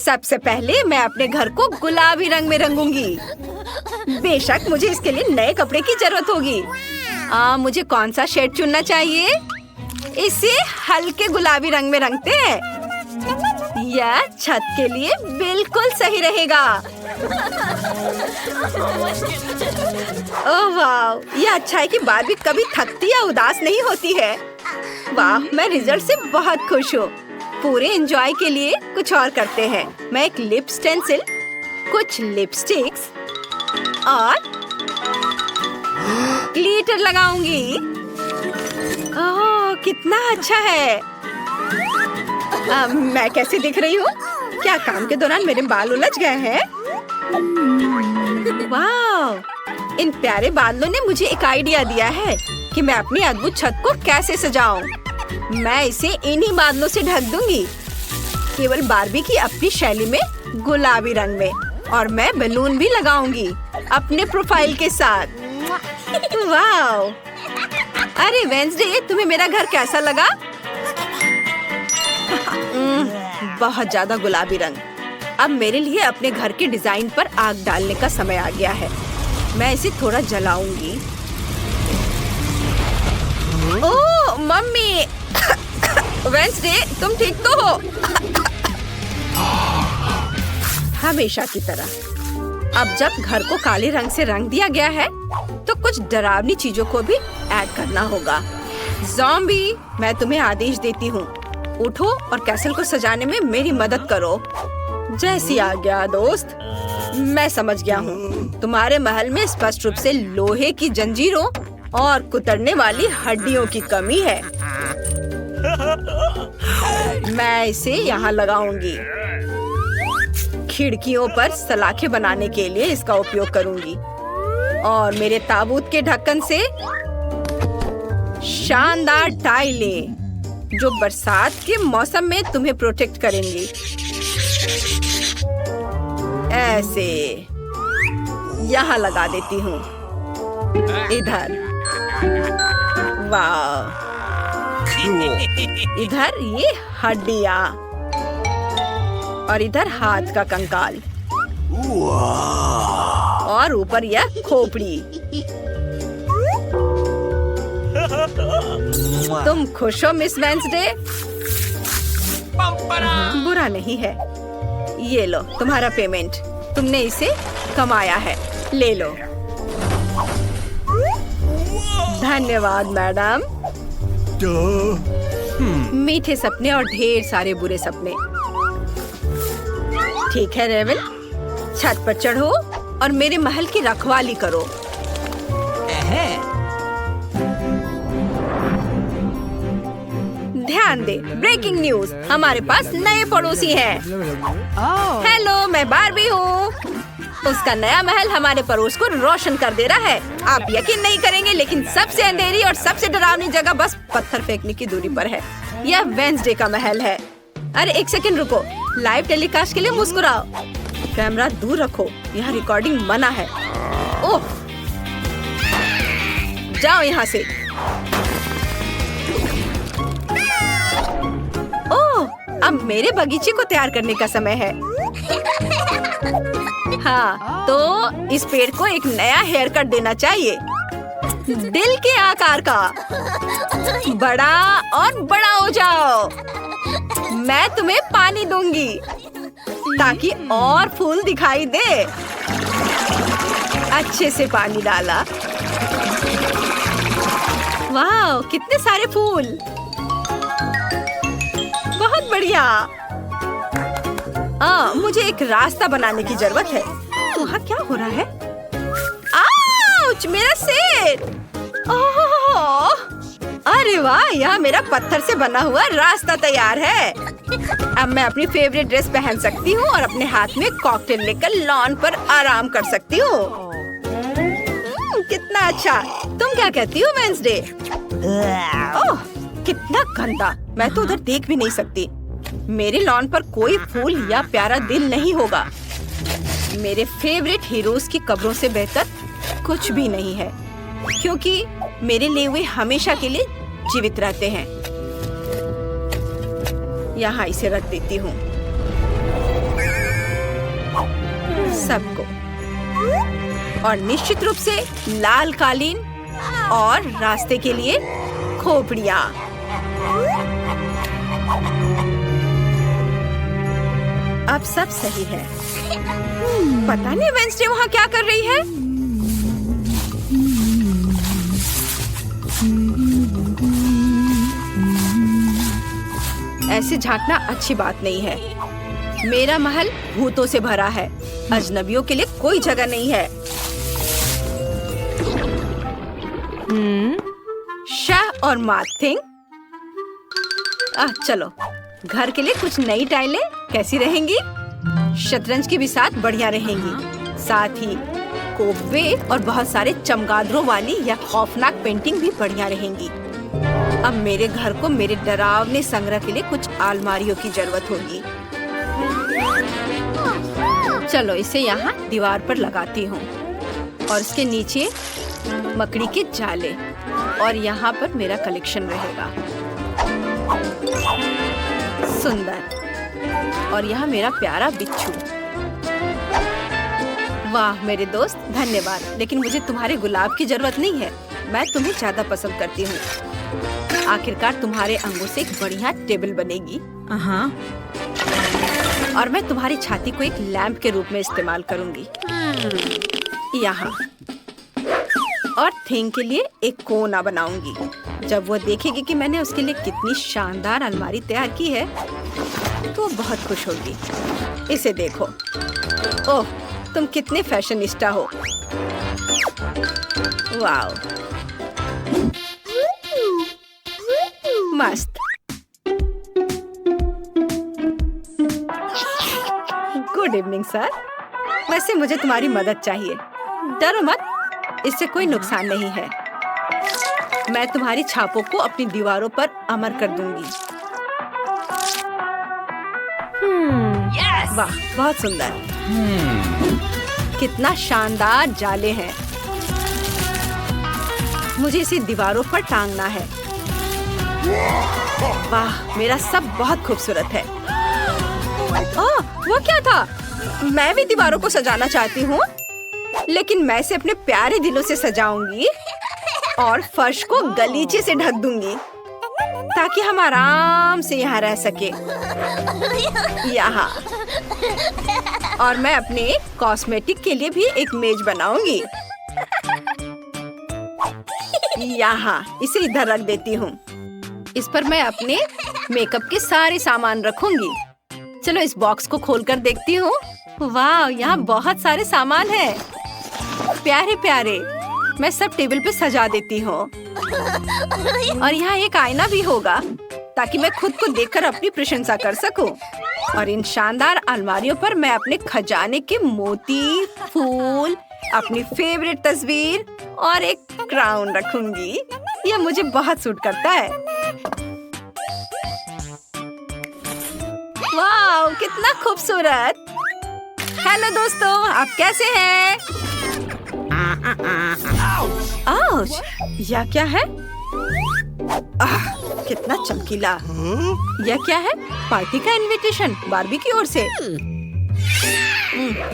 सबसे पहले मैं अपने घर को गुलाबी रंग में रंगूंगी। बेशक मुझे इसके लिए नए कपड़े की जरूरत होगी। मुझे कौन सा शेड चुनना चाहिए? इसे हल्के गुलाबी रंग में रंगते हैं। यह छत के लिए बिल्कुल सही रहेगा। ओह वाह, यह अच्छा है कि बार्बी कभी थकती या उदास नहीं होती है। वाह, मैं रिजल्ट से बहुत खुश हूँ। पूरे एंजॉय के लिए कुछ और करते हैं। मैं एक लिप स्टेंसिल, कुछ लिपस्टिक्स और ग्लिटर लगाऊंगी। ओह, कितना अच्छा है। मैं कैसे दिख रही हूँ? क्या काम के दौरान मेरे बाल उलझ गए हैं? वाह, इन प्यारे बादलों ने मुझे एक आइडिया दिया है कि मैं अपनी अद्भुत छत को कैसे सजाऊं। मैं इसे इन्हीं बादलों से ढक दूंगी, केवल बार्बी की अपनी शैली में गुलाबी रंग में। और मैं बलून भी लगाऊंगी अपने प्रोफाइल के साथ। वाह! अरे वेंसडे, तुम्हें मेरा घर कैसा लगा? बहुत ज्यादा गुलाबी रंग। अब मेरे लिए अपने घर के डिजाइन पर आग डालने का समय आ गया है। मैं इसे थोड़ा जलाऊंगी। ओह मम्मी! वेंसडे, तुम ठीक तो हो? हमेशा की तरह अब जब घर को काले रंग से रंग दिया गया है, तो कुछ डरावनी चीजों को भी ऐड करना होगा। ज़ॉम्बी, मैं तुम्हें आदेश देती हूँ, उठो और कैसल को सजाने में मेरी मदद करो। जैसी आज्ञा दोस्त। मैं समझ गया हूँ, तुम्हारे महल में स्पष्ट रूप से लोहे की जंजीरों और कुतरने वाली हड्डियों की कमी है। मैं इसे यहाँ लगाऊंगी। खिड़कियों पर सलाखें बनाने के लिए इसका उपयोग करूंगी और मेरे ताबूत के ढक्कन से शानदार टाइलें जो बरसात के मौसम में तुम्हें प्रोटेक्ट करेंगी। ऐसे यहाँ लगा देती हूँ। इधर, वाह, इधर ये हड्डियाँ और इधर हाथ का कंकाल और ऊपर यह खोपड़ी। तुम खुश हो मिस वेंसडे? बुरा नहीं है। ये लो तुम्हारा पेमेंट। तुमने इसे कमाया है, ले लो। धन्यवाद मैडम। मीठे सपने और ढेर सारे बुरे सपने। ठीक है रेवन, छत पर चढ़ो और मेरे महल की रखवाली करो। ध्यान दे, ब्रेकिंग न्यूज, हमारे पास नए पड़ोसी हैं। हेलो, मैं बार्बी हूँ। उसका नया महल हमारे पड़ोस को रोशन कर दे रहा है। आप यकीन नहीं करेंगे, लेकिन सबसे अंधेरी और सबसे डरावनी जगह बस पत्थर फेंकने की दूरी पर है। यह वेंसडे का महल है। अरे एक सेकंड रुको, लाइव टेलीकास्ट के लिए मुस्कुराओ। कैमरा दूर रखो, यहाँ रिकॉर्डिंग मना है। ओह, जाओ यहाँ से। ओह, अब मेरे बगीचे को तैयार करने का समय है। हाँ, तो इस पेड़ को एक नया हेयर कट देना चाहिए, दिल के आकार का। बड़ा और बड़ा हो जाओ। मैं तुम्हें पानी दूंगी ताकि और फूल दिखाई दे। अच्छे से पानी डाला। वाह, कितने सारे फूल। बहुत बढ़िया। मुझे एक रास्ता बनाने की जरूरत है। वहाँ क्या हो रहा है? आउच, मेरा सिर। ओह, अरे वाह, यहाँ मेरा पत्थर से बना हुआ रास्ता तैयार है। अब मैं अपनी फेवरेट ड्रेस पहन सकती हूँ और अपने हाथ में कॉकटेल लेकर लॉन पर आराम कर सकती हूँ। कितना अच्छा। तुम क्या कहती हो वेंसडे? ओह, कितना गंदा। मैं तो उधर देख भी नहीं सकती। मेरे लॉन पर कोई फूल या प्यारा दिल नहीं होगा। मेरे फेवरेट हीरोज की कब्रों से बेहतर कुछ भी नहीं है, क्योंकि मेरे लिए वे हमेशा के लिए जीवित रहते हैं। यहाँ इसे रख देती हूँ। सबको। और निश्चित रूप से लाल कालीन और रास्ते के लिए खोपड़ियाँ। अब सब सही है। पता नहीं वेंसडे वहाँ क्या कर रही है। ऐसे झांकना अच्छी बात नहीं है। मेरा महल भूतों से भरा है। अजनबियों के लिए कोई जगह नहीं है। शाह और माथिंग, चलो घर के लिए कुछ नई टाइलें कैसी रहेंगी? शतरंज की भी साथ बढ़िया रहेंगी। साथ ही कोपे और बहुत सारे चमगादड़ों वाली या खौफनाक पेंटिंग भी बढ़िया रहेंगी। अब मेरे घर को मेरे डरावने संग्रह के लिए कुछ अलमारियों की जरूरत होगी। चलो इसे यहाँ दीवार पर लगाती हूँ और इसके नीचे मकड़ी के जाले, और यहाँ पर मेरा कलेक्शन रहेगा। सुंदर। और यहाँ मेरा प्यारा बिच्छू। वाह मेरे दोस्त, धन्यवाद, लेकिन मुझे तुम्हारे गुलाब की जरूरत नहीं है। मैं तुम्हें ज्यादा पसंद करती हूँ। आखिरकार तुम्हारे अंगों से एक बढ़िया टेबल बनेगी। और मैं तुम्हारी छाती को एक लैंप के रूप में इस्तेमाल करूंगी। यहाँ और थिंग के लिए एक कोना बनाऊंगी। जब वो देखेगी कि मैंने उसके लिए कितनी शानदार अलमारी तैयार की है तो वो बहुत खुश होगी। इसे देखो। ओह, तुम कितने फैशनिस्टा हो। वाओ, मस्त। Good evening sir. वैसे मुझे तुम्हारी मदद चाहिए। डरो मत, इससे कोई नुकसान नहीं है। मैं तुम्हारी छापों को अपनी दीवारों पर अमर कर दूंगी। वाह, बहुत सुंदर। कितना शानदार जाले हैं। मुझे इसे दीवारों पर टांगना है। वाह, मेरा सब बहुत खूबसूरत है। ओह, वो क्या था? मैं भी दीवारों को सजाना चाहती हूँ, लेकिन मैं इसे अपने प्यारे दिलों से सजाऊंगी और फर्श को गलीचे से ढक दूंगी ताकि हम आराम से यहाँ रह सके। यहाँ। और मैं अपने कॉस्मेटिक के लिए भी एक मेज बनाऊंगी। यहाँ इसे इधर रख देती हूँ। इस पर मैं अपने मेकअप के सारे सामान रखूंगी। चलो इस बॉक्स को खोलकर देखती हूँ। वाह, यहाँ बहुत सारे सामान हैं। प्यारे प्यारे। मैं सब टेबल पे सजा देती हूँ। और यहाँ एक आईना भी होगा ताकि मैं खुद को देखकर अपनी प्रशंसा कर सकूं। और इन शानदार अलमारियों पर मैं अपने खजाने के मोती, फूल, अपनी फेवरेट तस्वीर और एक क्राउन रखूंगी। यह मुझे बहुत सूट करता है। वाह, कितना खूबसूरत। हेलो दोस्तों, आप कैसे हैं? आउच, यह क्या है? कितना चमकीला। यह क्या है? पार्टी का इनविटेशन बार्बी की ओर से।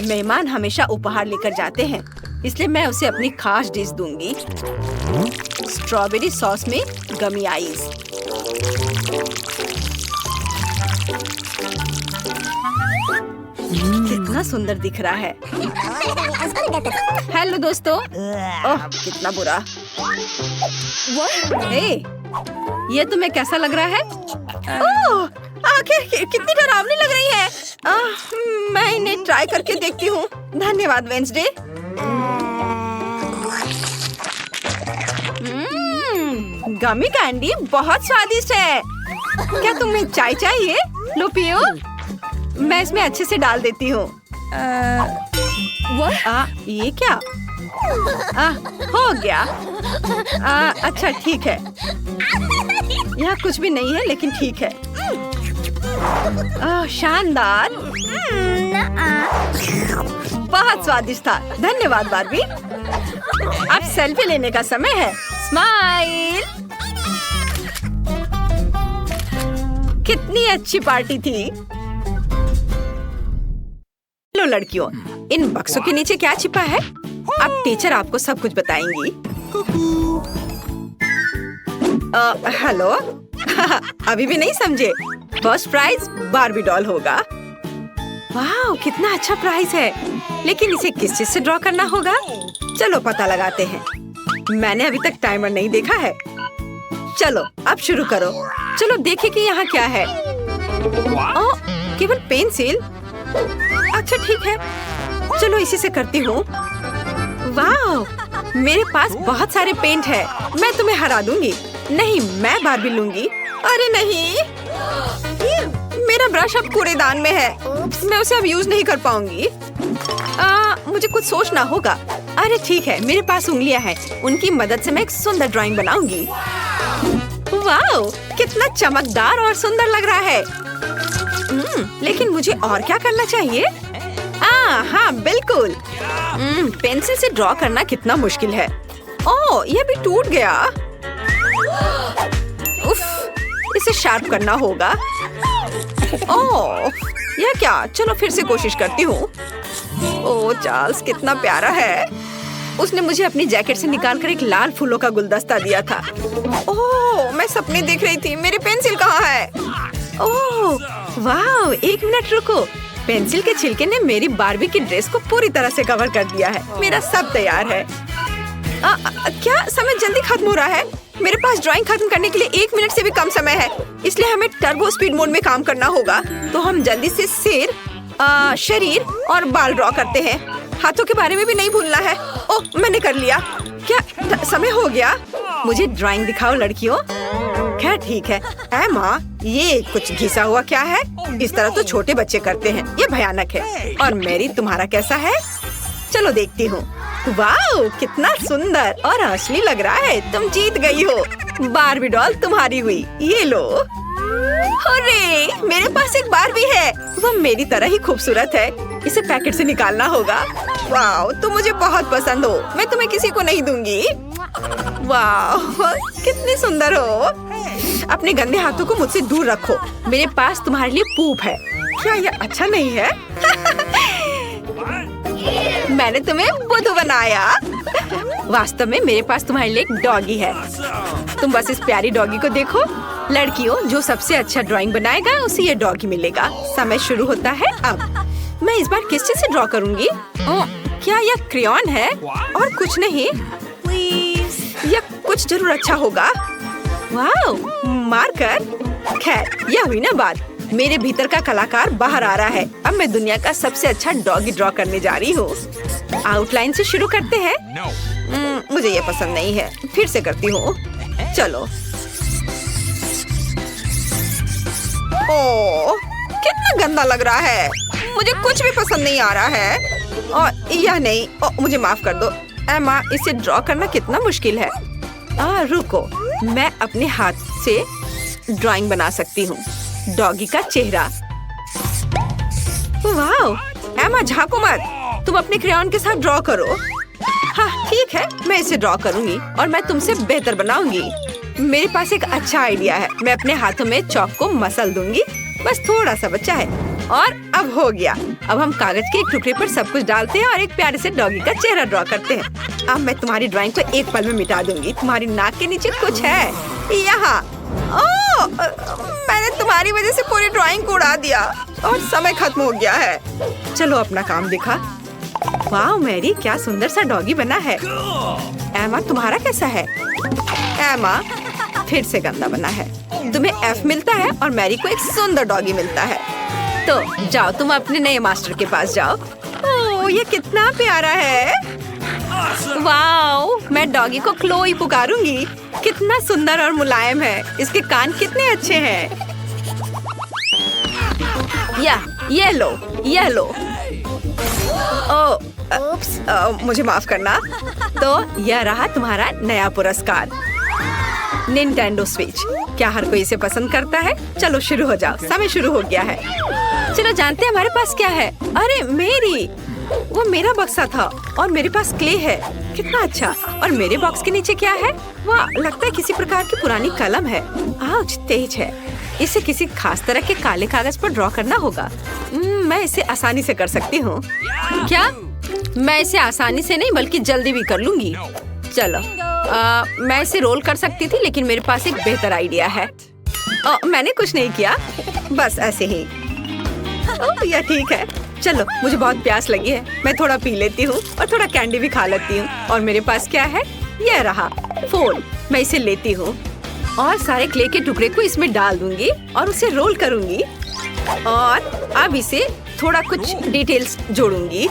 मेहमान हमेशा उपहार लेकर जाते हैं, इसलिए मैं उसे अपनी खास डिश दूंगी। स्ट्रॉबेरी सॉस में गमी आइस। कितना सुंदर दिख रहा है। हेलो दोस्तों। ओह, कितना बुरा। हे, ये तुम्हें कैसा लग रहा है? ओह, आखिर कितनी डरावनी लग रही है। मैं इन्हें ट्राई करके देखती हूँ। धन्यवाद वेंसडे। गमी कैंडी बहुत स्वादिष्ट है। क्या तुम्हें चाय चाहिए? लो पियो। मैं इसमें अच्छे से डाल देती हूँ। ये क्या? हो गया। अच्छा ठीक है। यहाँ कुछ भी नहीं है, लेकिन ठीक है। शानदार। बहुत स्वादिष्ट था। धन्यवाद बार्बी। अब सेल्फी लेने का समय है। स्माइल। कितनी अच्छी पार्टी थी। चलो लड़कियों, इन बक्सों के नीचे क्या छिपा है? अब टीचर आपको सब कुछ बताएंगी। हेलो। अभी भी नहीं समझे? फर्स्ट प्राइज बार्बी डॉल होगा। वाह, कितना अच्छा प्राइज है। लेकिन इसे किस चीज से ड्रॉ करना होगा? चलो पता लगाते हैं। मैंने अभी तक टाइमर नहीं देखा है। चलो अब शुरू करो। चलो देखें कि यहाँ क्या है। ओह, केवल पेंसिल। अच्छा ठीक है, चलो इसी से करती हूँ। वाह, मेरे पास बहुत सारे पेंट है। मैं तुम्हें हरा दूंगी। नहीं, मैं बार्बी लूंगी। अरे नहीं, मेरा ब्रश अब कूड़ेदान में है। मैं उसे अब यूज नहीं कर पाऊंगी। मुझे कुछ सोचना होगा। अरे ठीक है, मेरे पास उंगलियां हैं। उनकी मदद से मैं एक सुंदर ड्राइंग बनाऊंगी। वाह, कितना चमकदार और सुंदर लग रहा है। लेकिन मुझे और क्या करना चाहिए? हाँ बिल्कुल। पेंसिल से ड्रॉ करना कितना मुश्किल है। ओह, यह भी टूट गया। उफ, इसे शार्प करना होगा। ओह, यह क्या? चलो फिर से कोशिश करती हूँ। ओह, चार्ल्स कितना प्यारा है। उसने मुझे अपनी जैकेट से निकालकर एक लाल फूलों का गुलदस्ता दिया था। ओह, मैं सपने देख रही थी। मेरी पेंसिल कहाँ है? ओह, वाह, एक मिनट रुको। पेंसिल के छिलके ने मेरी बार्बी की ड्रेस को पूरी तरह से कवर कर दिया है। मेरा सब तैयार है। क्या समय जल्दी खत्म हो रहा है? मेरे पास ड्राइंग खत्म करने के लिए 1 मिनट से भी कम समय है, इसलिए हमें टर्बो स्पीड मोड में काम करना होगा। तो हम जल्दी से सिर, शरीर और बाल ड्रॉ करते हैं। हाथों के बारे में भी नहीं भूलना है। ओह, मैंने कर लिया। क्या समय हो गया? मुझे ड्राइंग दिखाओ लड़कियों। खैर ठीक है। एमा, ये कुछ घिसा हुआ क्या है? इस तरह तो छोटे बच्चे करते हैं। ये भयानक है। और मेरी, तुम्हारा कैसा है? चलो देखती हूँ। वाह, कितना सुंदर और असली लग रहा है। तुम जीत गई हो। बार्बी डॉल तुम्हारी हुई। ये लो। अरे, मेरे पास एक बार्बी है। वो मेरी तरह ही खूबसूरत है। इसे पैकेट से निकालना होगा। वाह, तुम मुझे बहुत पसंद हो। मैं तुम्हें किसी को नहीं दूंगी। वाह, कितनी सुंदर हो। अपने गंदे हाथों को मुझसे दूर रखो। मेरे पास तुम्हारे लिए पूप है। क्या यह अच्छा नहीं है? मैंने तुम्हें बुद्धू बनाया। वास्तव में मेरे पास तुम्हारे लिए एक डॉगी है। तुम बस इस प्यारी डॉगी को देखो। लड़कियों, जो सबसे अच्छा ड्राइंग बनाएगा उसे ये डॉगी मिलेगा। समय शुरू होता है अब। मैं इस बार किस चीज से ड्रॉ करूंगी? क्या यह क्रेयॉन है? और कुछ नहीं? यह कुछ जरूर अच्छा होगा। वाह, मार्कर। खैर, यह हुई ना बात। मेरे भीतर का कलाकार बाहर आ रहा है। अब मैं दुनिया का सबसे अच्छा डॉगी ड्रॉ करने जा रही हूँ। आउटलाइन से शुरू करते हैं। मुझे ये पसंद नहीं है। फिर से करती हूँ। चलो। ओह, कितना गंदा लग रहा है। मुझे कुछ भी पसंद नहीं आ रहा है। और यह नहीं। मुझे माफ कर दो एमा, इसे ड्रॉ करना कितना मुश्किल है। रुको, मैं अपने हाथ से ड्राइंग बना सकती हूँ। डॉगी का चेहरा। वाह, एमा झांको मत। तुम अपने क्रेयॉन के साथ ड्रॉ करो। हाँ ठीक है, मैं इसे ड्रॉ करूंगी और मैं तुमसे बेहतर बनाऊंगी। मेरे पास एक अच्छा आइडिया है। मैं अपने हाथों में चॉक को मसल दूंगी। बस थोड़ा सा बचा है। और अब हो गया। अब हम कागज के एक टुकड़े पर सब कुछ डालते हैं और एक प्यारे से डॉगी का चेहरा ड्रॉ करते हैं। अब मैं तुम्हारी ड्राइंग को एक पल में मिटा दूंगी। तुम्हारी नाक के नीचे कुछ है यहाँ। ओह, मैंने तुम्हारी वजह से पूरी ड्राइंग को उड़ा दिया और समय खत्म हो गया है। चलो अपना काम दिखा। वाह मैरी, क्या सुंदर सा डॉगी बना है। एमा, तुम्हारा कैसा है? एमा, फिर से गंदा बना है। तुम्हें F मिलता है और मैरी को एक सुंदर डॉगी मिलता है। तो जाओ, तुम अपने नए मास्टर के पास जाओ। ओह, ये कितना प्यारा है। वाह, मैं डॉगी को क्लोई पुकारूंगी। कितना सुंदर और मुलायम है। इसके कान कितने अच्छे हैं। ये लो, ये लो। मुझे माफ करना। तो यह रहा तुम्हारा नया पुरस्कार, निंटेंडो स्विच। क्या हर कोई इसे पसंद करता है? चलो शुरू हो जाओ। समय शुरू हो गया है। चलो जानते हैं हमारे पास क्या है। अरे मेरी, वो मेरा बक्सा था और मेरे पास क्ले है। कितना अच्छा। और मेरे बॉक्स के नीचे क्या है? वाह, लगता है किसी प्रकार की पुरानी कलम है। आउच, तेज है। इसे किसी खास तरह के काले कागज पर ड्रॉ करना होगा। मैं इसे आसानी से कर सकती हूँ। क्या? मैं इसे आसानी से नहीं बल्कि जल्दी भी कर लूंगी। चलो, मैं इसे रोल कर सकती थी, लेकिन मेरे पास एक बेहतर आइडिया है। मैंने कुछ नहीं किया, बस ऐसे ही। यह ठीक है। चलो, मुझे बहुत प्यास लगी है, मैं थोड़ा पी लेती हूँ और थोड़ा कैंडी भी खा लेती हूँ। और मेरे पास क्या है? यह रहा फोन। मैं इसे लेती हूँ और सारे क्ले के टुकड़े को इसमें डाल दूंगी और उसे रोल करूंगी। और अब इसे थोड़ा कुछ डिटेल्स जोड़ूंगी,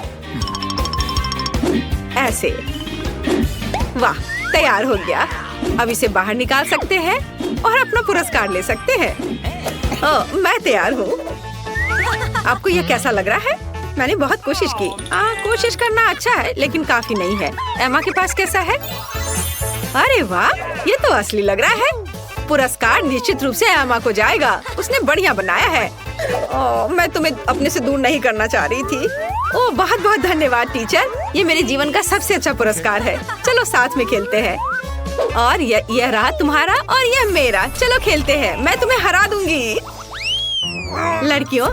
ऐसे। वाह, तैयार हो गया। अब इसे बाहर निकाल सकते हैं और अपना पुरस्कार ले सकते हैं। मैं तैयार हूँ। आपको यह कैसा लग रहा है? मैंने बहुत कोशिश की। कोशिश करना अच्छा है, लेकिन काफी नहीं है। एमा के पास कैसा है? अरे वाह, ये तो असली लग रहा है। पुरस्कार निश्चित रूप से एमा को जाएगा। उसने बढ़िया बनाया है। मैं तुम्हें अपने से दूर नहीं करना चाह रही थी। बहुत बहुत धन्यवाद टीचर। ये मेरे जीवन का सबसे अच्छा पुरस्कार है। चलो साथ में खेलते हैं। और यह रहा तुम्हारा और यह मेरा। चलो खेलते हैं, मैं तुम्हें हरा दूंगी। लड़कियों,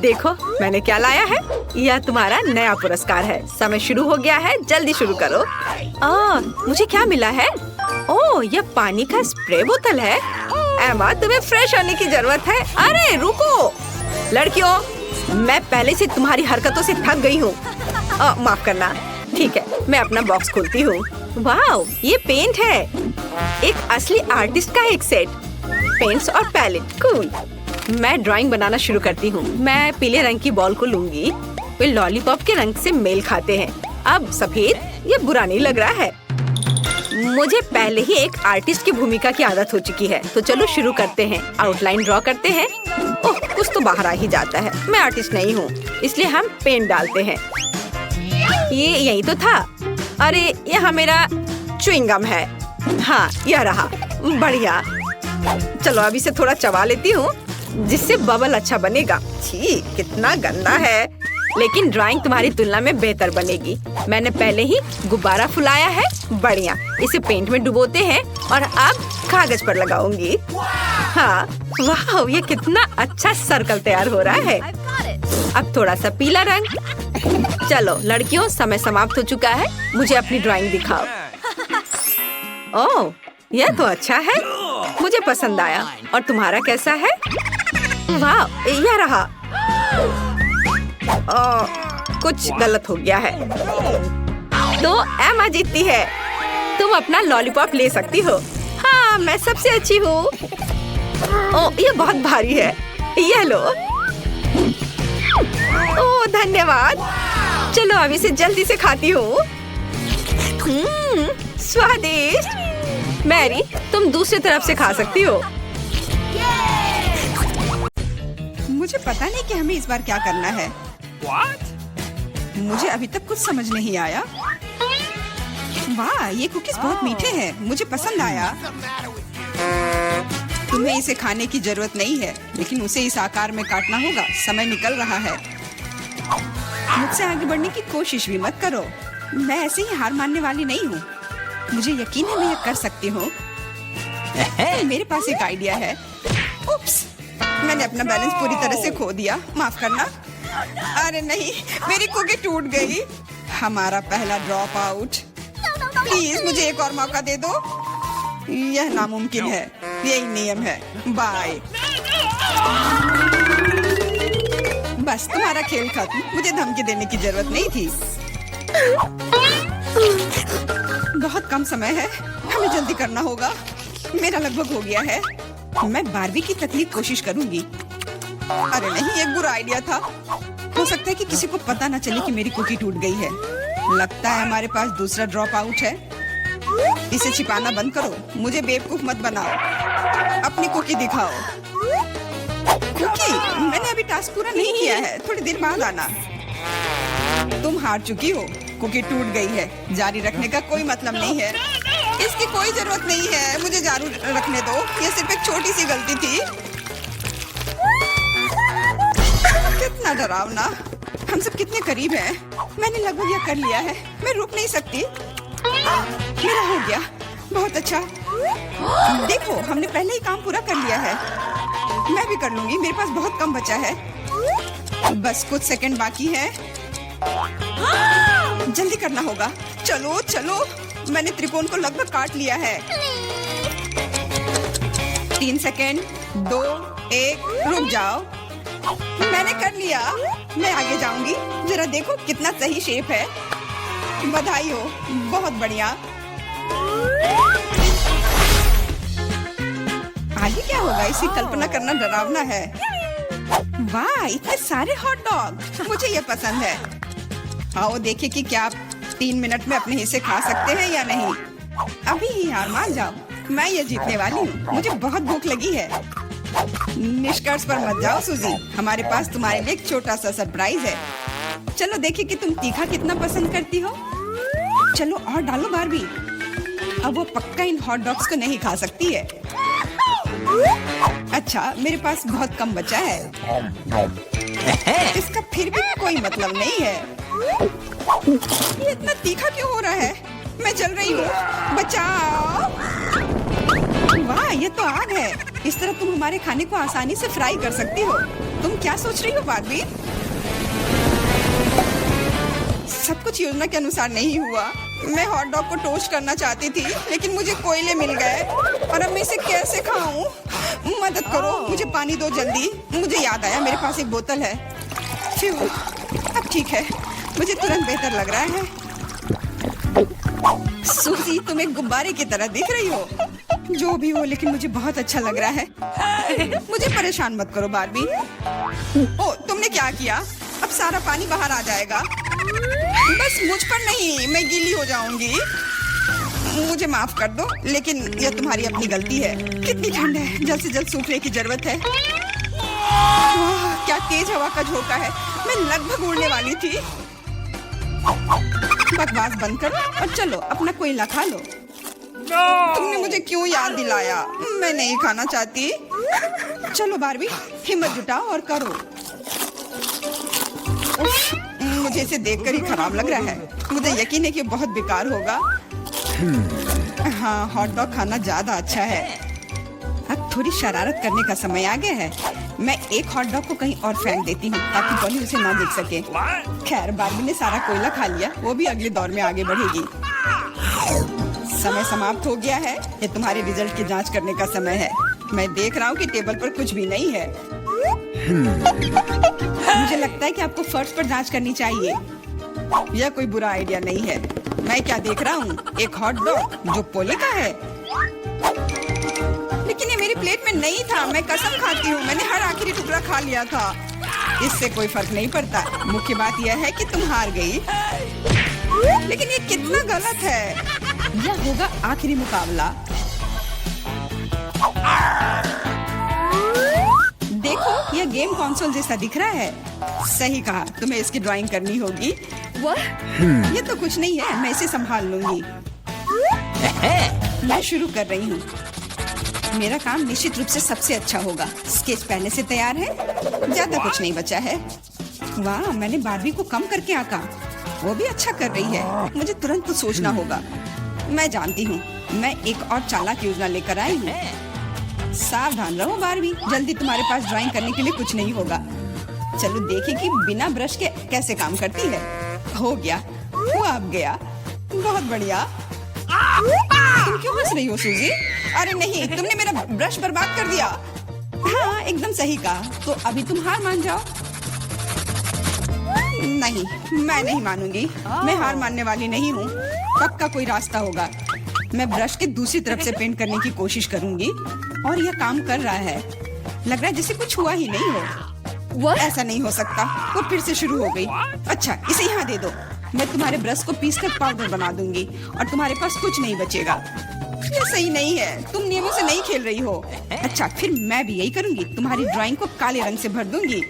देखो मैंने क्या लाया है। यह तुम्हारा नया पुरस्कार है। समय शुरू हो गया है, जल्दी शुरू करो। मुझे क्या मिला है? यह पानी का स्प्रे बोतल है। एमा, तुम्हें फ्रेश होने की जरूरत है। अरे रुको लड़कियों, मैं पहले से तुम्हारी हरकतों से थक गई हूँ। माफ करना। ठीक है, मैं अपना बॉक्स खोलती हूँ। वाह, ये पेंट है। एक असली आर्टिस्ट का एक सेट। पेंट्स और पैलेट, कूल। मैं ड्राइंग बनाना शुरू करती हूँ। मैं पीले रंग की बॉल को लूंगी। वे लॉलीपॉप के रंग से मेल खाते हैं। अब सफेद, ये बुरा नहीं लग रहा है। मुझे पहले ही एक आर्टिस्ट की भूमिका की आदत हो चुकी है, तो चलो शुरू करते हैं। आउटलाइन ड्रॉ करते हैं। कुछ तो बाहर आ ही जाता है। मैं आर्टिस्ट नहीं हूँ, इसलिए हम पेंट डालते हैं। ये यही तो था। अरे यहाँ मेरा च्युइंगम है। हाँ, यह रहा। बढ़िया। चलो अब इसे थोड़ा चबा लेती हूँ, जिससे बबल अच्छा बनेगा। छी, कितना गंदा है, लेकिन ड्राइंग तुम्हारी तुलना में बेहतर बनेगी। मैंने पहले ही गुब्बारा फुलाया है। बढ़िया, इसे पेंट में डुबोते हैं और अब कागज पर लगाऊंगी। हाँ, वाह, ये कितना अच्छा सर्कल तैयार हो रहा है। अब थोड़ा सा पीला रंग। चलो लड़कियों, समय समाप्त हो चुका है। मुझे अपनी ड्राइंग दिखाओ। ओह, यह तो अच्छा है, मुझे पसंद आया। और तुम्हारा कैसा है? वाह, यह रहा। कुछ गलत हो गया है, तो एमा जीतती है। तुम अपना लॉलीपॉप ले सकती हो। हाँ, मैं सबसे अच्छी हूँ। ये बहुत भारी है। ये लो। धन्यवाद। चलो अब इसे जल्दी से खाती हूँ। स्वादिष्ट। मैरी, तुम दूसरी तरफ से खा सकती हो। मुझे पता नहीं कि हमें इस बार क्या करना है। मुझे अभी तक कुछ समझ नहीं आया। वाह, ये कुकीज बहुत मीठे हैं। मुझे पसंद आया। तुम्हें इसे खाने की जरूरत नहीं है, लेकिन उसे इस आकार में काटना होगा। समय निकल रहा है। मुझसे आगे बढ़ने की कोशिश भी मत करो। मैं ऐसे ही हार मानने वाली नहीं हूँ। मुझे यकीन है मैं ये कर सकती हूँ। मेरे पास एक आइडिया है। उप्स, मैंने अपना बैलेंस पूरी तरह से खो दिया। माफ करना। अरे नहीं, मेरी कुकी टूट गई। हमारा पहला ड्रॉप आउट। प्लीज मुझे एक और मौका दे दो। यह नामुमकिन है। यही नियम है। बाय। बस, तुम्हारा खेल खत्म। मुझे धमकी देने की जरूरत नहीं थी। बहुत कम समय है, हमें जल्दी करना होगा। मेरा लगभग हो गया है। मैं बारबी की तकलीफ कोशिश करूंगी। अरे नहीं, एक बुरा आइडिया था। हो सकता है कि किसी को पता न चले कि मेरी कुकी टूट गई है। लगता है हमारे पास दूसरा ड्रॉप आउट है। इसे छिपाना बंद करो। मुझे बेवकूफ मत बनाओ। अपनी कुकी दिखाओ। कुकी, मैंने अभी टास्क पूरा नहीं किया है। थोड़ी देर बाद आना। तुम हार चुकी हो। कुकी टूट गई है। जारी रखने का कोई मतलब नहीं है। इसकी कोई जरूरत नहीं है। मुझे जारी रखने दो। ये सिर्फ एक छोटी सी गलती थी। कितना डरावना। हम सब कितने करीब हैं। मैंने लगभग यह कर लिया है। मैं रुक नहीं सकती। मेरा हो गया। बहुत अच्छा। देखो, हमने पहले ही काम पूरा कर लिया है। मैं भी कर लूंगी, मेरे पास बहुत कम बचा है। बस कुछ सेकंड बाकी है, जल्दी करना होगा। चलो चलो, मैंने त्रिकोण को लगभग काट लिया है। 3 सेकंड, 2, 1, रुक जाओ। मैंने कर लिया, मैं आगे जाऊंगी। जरा देखो कितना सही शेप है। बधाई हो, बहुत बढ़िया। आगे क्या होगा इसी कल्पना करना डरावना है। वाह, इतने सारे हॉट डॉग, मुझे ये पसंद है। आओ देखें कि क्या आप 3 मिनट में अपने हिस्से खा सकते हैं या नहीं। अभी ही हार मान जाओ, मैं ये जीतने वाली हूँ। मुझे बहुत भूख लगी है। निष्कर्ष पर मत जाओ सूजी, हमारे पास तुम्हारे लिए एक छोटा सा सरप्राइज है। चलो देखें कि तुम तीखा कितना पसंद करती हो। चलो और डालो बारबी। अब वो पक्का इन हॉट डॉग्स को नहीं खा सकती है। अच्छा, मेरे पास बहुत कम बचा है। इसका फिर भी कोई मतलब नहीं है। ये इतना तीखा क्यों हो रहा है? मैं जल रही हूँ, बचाओ। वाह, ये तो आग है। इस तरह तुम हमारे खाने को आसानी से फ्राई कर सकती हो। तुम क्या सोच रही हो बारबी? सब कुछ योजना के अनुसार नहीं हुआ। मैं हॉट डॉग को टोस्ट करना चाहती थी, लेकिन मुझे कोयले मिल गए और अब मैं इसे कैसे खाऊं? मदद करो, मुझे पानी दो जल्दी। मुझे याद आया, मेरे पास एक बोतल है। फिर अब ठीक है, मुझे तुरंत बेहतर लग रहा है। सूजी, तुम एक गुब्बारे की तरह दिख रही हो। जो भी हो, लेकिन मुझे बहुत अच्छा लग रहा है। मुझे परेशान मत करो बारबी। ओ, तुमने क्या किया? अब सारा पानी बाहर आ जाएगा। बस मुझ पर नहीं, मैं गीली हो जाऊंगी। मुझे माफ कर दो, लेकिन यह तुम्हारी अपनी गलती है। कितनी ठंड है, जल्द से जल्द सूखने की जरूरत है। क्या तेज हवा का झोंका है, मैं लगभग उड़ने वाली थी। बकवास बंद करो और चलो अपना कोयला खा लो। तुमने मुझे क्यों याद दिलाया? मैं नहीं खाना चाहती। चलो बारबी, हिम्मत जुटाओ और करो। मुझे इसे देखकर ही खराब लग रहा है। मुझे यकीन है कि बहुत बेकार होगा। हाँ, हॉट डॉग खाना ज्यादा अच्छा है। अब थोड़ी शरारत करने का समय आ गया है। मैं एक हॉट डॉग को कहीं और फेंक देती हूँ ताकि पॉली उसे ना देख सके। खैर, बारबी ने सारा कोयला खा लिया, वो भी अगले दौर में आगे बढ़ेगी। समय समाप्त हो गया है। ये तुम्हारे रिजल्ट की जांच करने का समय है। मैं देख रहा हूँ कि टेबल पर कुछ भी नहीं है। मुझे लगता है कि आपको फर्श पर जांच करनी चाहिए। यह कोई बुरा आइडिया नहीं है। मैं क्या देख रहा हूँ? एक हॉट डॉग जो पोली का है। लेकिन ये मेरी प्लेट में नहीं था। मैं कसम खाती हूँ, मैंने हर आखिरी टुकड़ा खा लिया था। इससे कोई फर्क नहीं पड़ता। मुख्य बात यह है कि तुम हार गई। लेकिन ये कितना गलत है। यह होगा आखिरी मुकाबला। देखो, यह गेम कंसोल जैसा दिख रहा है। सही कहा, तुम्हें इसकी ड्राइंग करनी होगी। ये तो कुछ नहीं है, मैं इसे संभाल लूंगी। मैं शुरू कर रही हूँ। मेरा काम निश्चित रूप से सबसे अच्छा होगा। स्केच पहले से तैयार है, ज्यादा कुछ नहीं बचा है। वाह, मैंने बारबी को कम करके आंका। वो भी अच्छा कर रही है। मुझे तुरंत कुछ सोचना होगा। मैं जानती हूँ, मैं एक और चालाक योजना लेकर आई हूँ। सावधान रहो बारबी, जल्दी तुम्हारे पास ड्राइंग करने के लिए कुछ नहीं होगा। चलो देखें कि बिना ब्रश के कैसे काम करती है। हो गया, वो अब गया। बहुत बढ़िया। तुम क्यों हंस रही हो सूजी? अरे नहीं, तुमने मेरा ब्रश बर्बाद कर दिया। हाँ, एकदम सही कहा। तो अभी तुम हार मान जाओ। नहीं, मैं नहीं मानूंगी। मैं हार मानने वाली नहीं हूँ। पक्का कोई रास्ता होगा। मैं ब्रश के दूसरी तरफ से पेंट करने की कोशिश करूंगी और यह काम कर रहा है। लग रहा है जैसे कुछ हुआ ही नहीं हो। ऐसा नहीं हो सकता। वो फिर से शुरू हो गई। अच्छा, इसे यहाँ दे दो। मैं तुम्हारे ब्रश को पीसकर पाउडर बना दूंगी और तुम्हारे पास कुछ नहीं बचेगा। ये सही नहीं है, तुम नियमों से नहीं खेल रही हो। अच्छा, फिर मैं भी यही करूंगी। तुम्हारी ड्राइंग को काले रंग से भर दूंगी।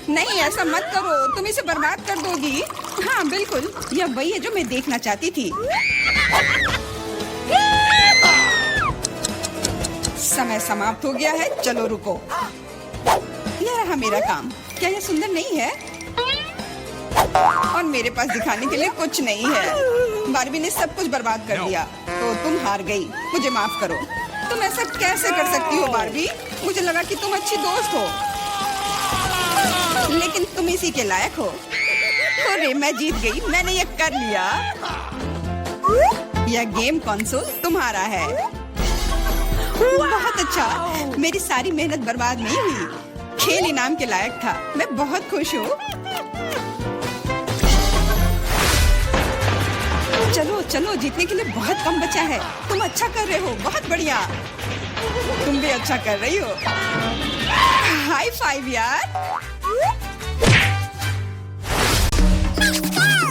नहीं, ऐसा मत करो, तुम इसे बर्बाद कर दोगी। हाँ बिल्कुल, यह वही है जो मैं देखना चाहती थी। समय समाप्त हो गया है। चलो रुको, यह रहा मेरा काम। क्या यह सुंदर नहीं है? और मेरे पास दिखाने के लिए कुछ नहीं है। बारबी ने सब कुछ बर्बाद कर दिया। तो तुम हार गई। मुझे माफ करो। तुम ऐसा कैसे कर सकती हो बारबी? मुझे लगा कि तुम अच्छी दोस्त हो, लेकिन तुम इसी के लायक हो। अरे मैं जीत गई, मैंने ये कर लिया। यह गेम कंसोल तुम्हारा है। बहुत अच्छा, मेरी सारी मेहनत बर्बाद नहीं हुई। खेल इनाम के लायक था। मैं बहुत खुश हूँ। चलो चलो, जीतने के लिए बहुत कम बचा है। तुम अच्छा कर रहे हो, बहुत बढ़िया। तुम भी अच्छा कर रही हो। हाई फाइव यार।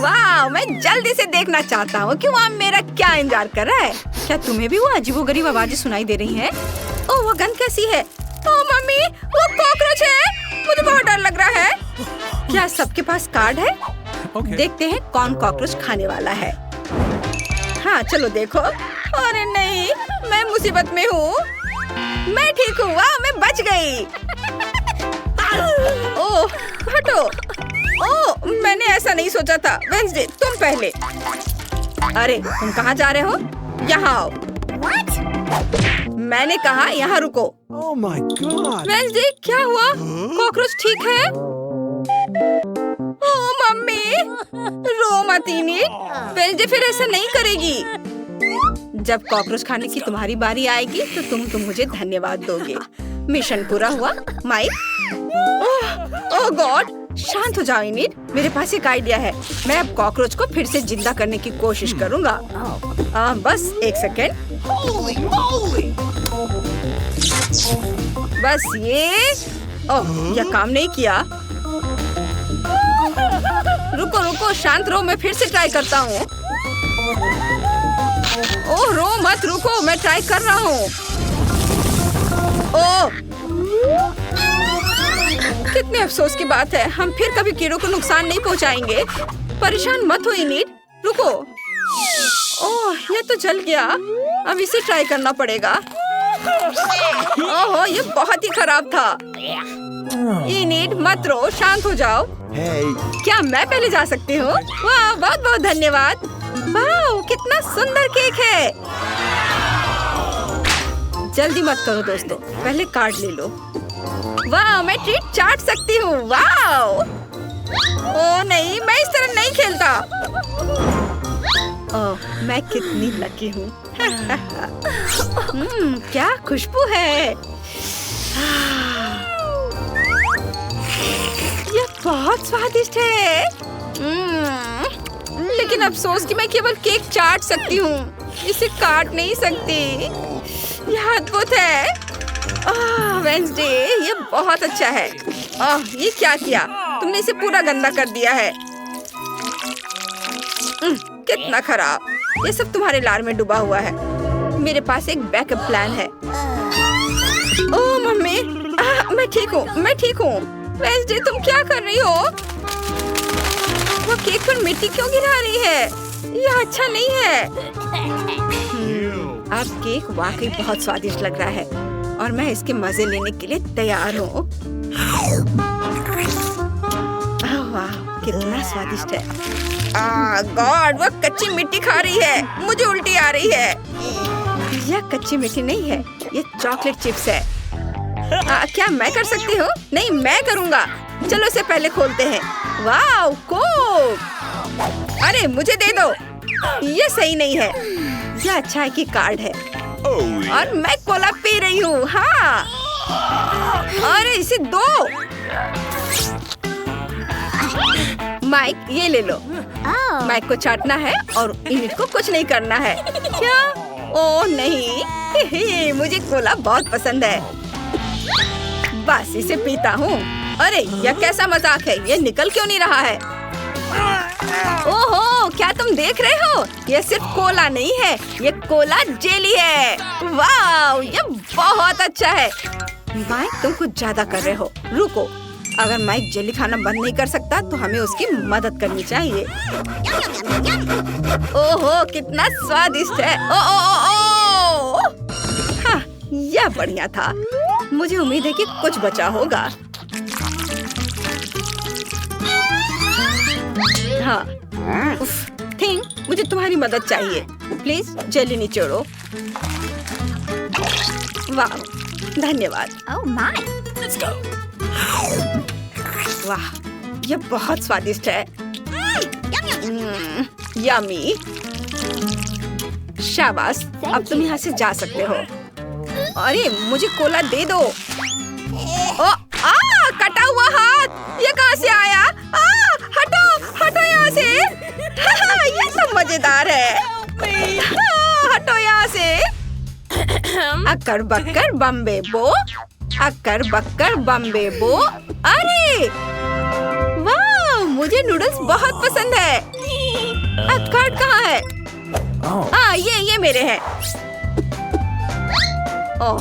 वाह, मैं जल्दी से देखना चाहता हूँ कि वहाँ मेरा क्या इंतजार कर रहा है। क्या तुम्हें भी वो अजीबोगरीब आवाजें सुनाई दे रही हैं? ओह, वो गन कैसी है? ओह मम्मी, वो कॉकरोच है। मुझे बहुत डर लग रहा है। क्या सबके पास कार्ड है? देखते हैं कौन कॉकरोच खाने वाला है। हाँ चलो देखो। अरे नहीं, मैं मुसीबत में हूँ। मैं ठीक हूँ। वाह, मैं बच गई। ओह हटो। ओह, मैंने ऐसा नहीं सोचा था। वेंसडे, तुम पहले। अरे तुम कहाँ जा रहे हो? यहाँ आओ। मैंने कहा यहाँ रुको। Oh my God! वेंसडे, क्या हुआ? कॉकरोच ठीक है? ओह मम्मी, रो मत इनिट। वेंसडे फिर ऐसा नहीं करेगी। जब कॉकरोच खाने की तुम्हारी बारी आएगी तो तुम मुझे धन्यवाद दोगे। मिशन पूरा हुआ। माइक। ओह गॉड, शांत हो जाओ इनिट। मेरे पास एक आइडिया है। मैं अब कॉकरोच को फिर से जिंदा करने की कोशिश करूंगा। बस एक सेकेंड। बस ये। ओह, यह काम नहीं किया। रुको रुको, शांत रहो, मैं फिर से ट्राई करता हूँ। ओह रो मत, रुको, मैं ट्राई कर रहा हूँ। ओह, कितने अफसोस की बात है। हम फिर कभी कीड़ों को नुकसान नहीं पहुँचाएंगे। परेशान मत हो इनिट, रुको। ओह, ये तो जल गया। अब इसे ट्राई करना पड़ेगा। ओह, ये बहुत ही खराब था। इनिट मत रो, शांत हो जाओ। Hey! क्या मैं पहले जा सकती हूँ? वाह, बहुत बहुत धन्यवाद। वाह, कितना सुंदर केक है। जल्दी मत करो दोस्तों, पहले कार्ड ले लो। वाह, मैं ट्रीट चाट सकती हूँ। वाह। ओह नहीं, मैं इस तरह नहीं खेलता। ओह, मैं कितनी लकी हूँ। क्या खुशबू है। यह बहुत स्वादिष्ट है। लेकिन अफसोस कि मैं केवल केक चाट सकती हूँ, इसे काट नहीं सकती। यह अद्भुत है। वेंसडे, ये बहुत अच्छा है। ये क्या किया तुमने? इसे पूरा गंदा कर दिया है। कितना खराब। ये सब तुम्हारे लार में डूबा हुआ है। मेरे पास एक बैकअप प्लान है। ओह मम्मी, मैं ठीक हूँ, मैं ठीक हूँ। वेंसडे, तुम क्या कर रही हो? वो केक पर मिट्टी क्यों गिरा रही है? यह अच्छा नहीं है। अब केक वाकई बहुत स्वादिष्ट लग रहा है और मैं इसके मजे लेने के लिए तैयार हूँ। वाह, कितना स्वादिष्ट है। गॉड, वो कच्ची मिट्टी खा रही है। मुझे उल्टी आ रही है। यह कच्ची मिट्टी नहीं है, ये चॉकलेट चिप्स है। क्या मैं कर सकती हूँ? नहीं, मैं करूँगा। चलो इसे पहले खोलते हैं। वाह, कोक। अरे मुझे दे दो। ये सही नहीं है। यह अच्छा है कि कार्ड है। और मैं कोला पी रही हूँ। हाँ, अरे इसे दो। माइक, ये ले लो। माइक को चाटना है और इनिट को कुछ नहीं करना है। क्या? ओह नहीं, मुझे कोला बहुत पसंद है। बस इसे पीता हूँ। अरे यह कैसा मजाक है? ये निकल क्यों नहीं रहा है? ओहो, क्या तुम देख रहे हो? ये सिर्फ कोला नहीं है, ये कोला जेली है। वाह, ये बहुत अच्छा है। माइक, तुम कुछ ज्यादा कर रहे हो। रुको, अगर माइक जेली खाना बंद नहीं कर सकता तो हमें उसकी मदद करनी चाहिए। ओहो, कितना स्वादिष्ट है। ओ ओ ओ ओ। हाँ, यह बढ़िया था। मुझे उम्मीद है कि कुछ बचा होगा। हाँ, थिंक, मुझे तुम्हारी मदद चाहिए। प्लीज जेली निचोड़ो। वाह, धन्यवाद। Oh my. वाह, ये बहुत स्वादिष्ट है। यम्मी। शाबाश, अब तुम यहाँ से जा सकते हो। अरे मुझे कोला दे दो। ओ, कटा हुआ हाथ, ये कहाँ से आया? हटो, हटो यहाँ से। ये तो मजेदार है। हटो यहाँ से। अक्कर बक्कर बम्बे बो, अक्कर बक्कर बम्बे बो। अरे वाह, मुझे नूडल्स बहुत पसंद है। कार्ड कहाँ है? ये मेरे हैं। ओह,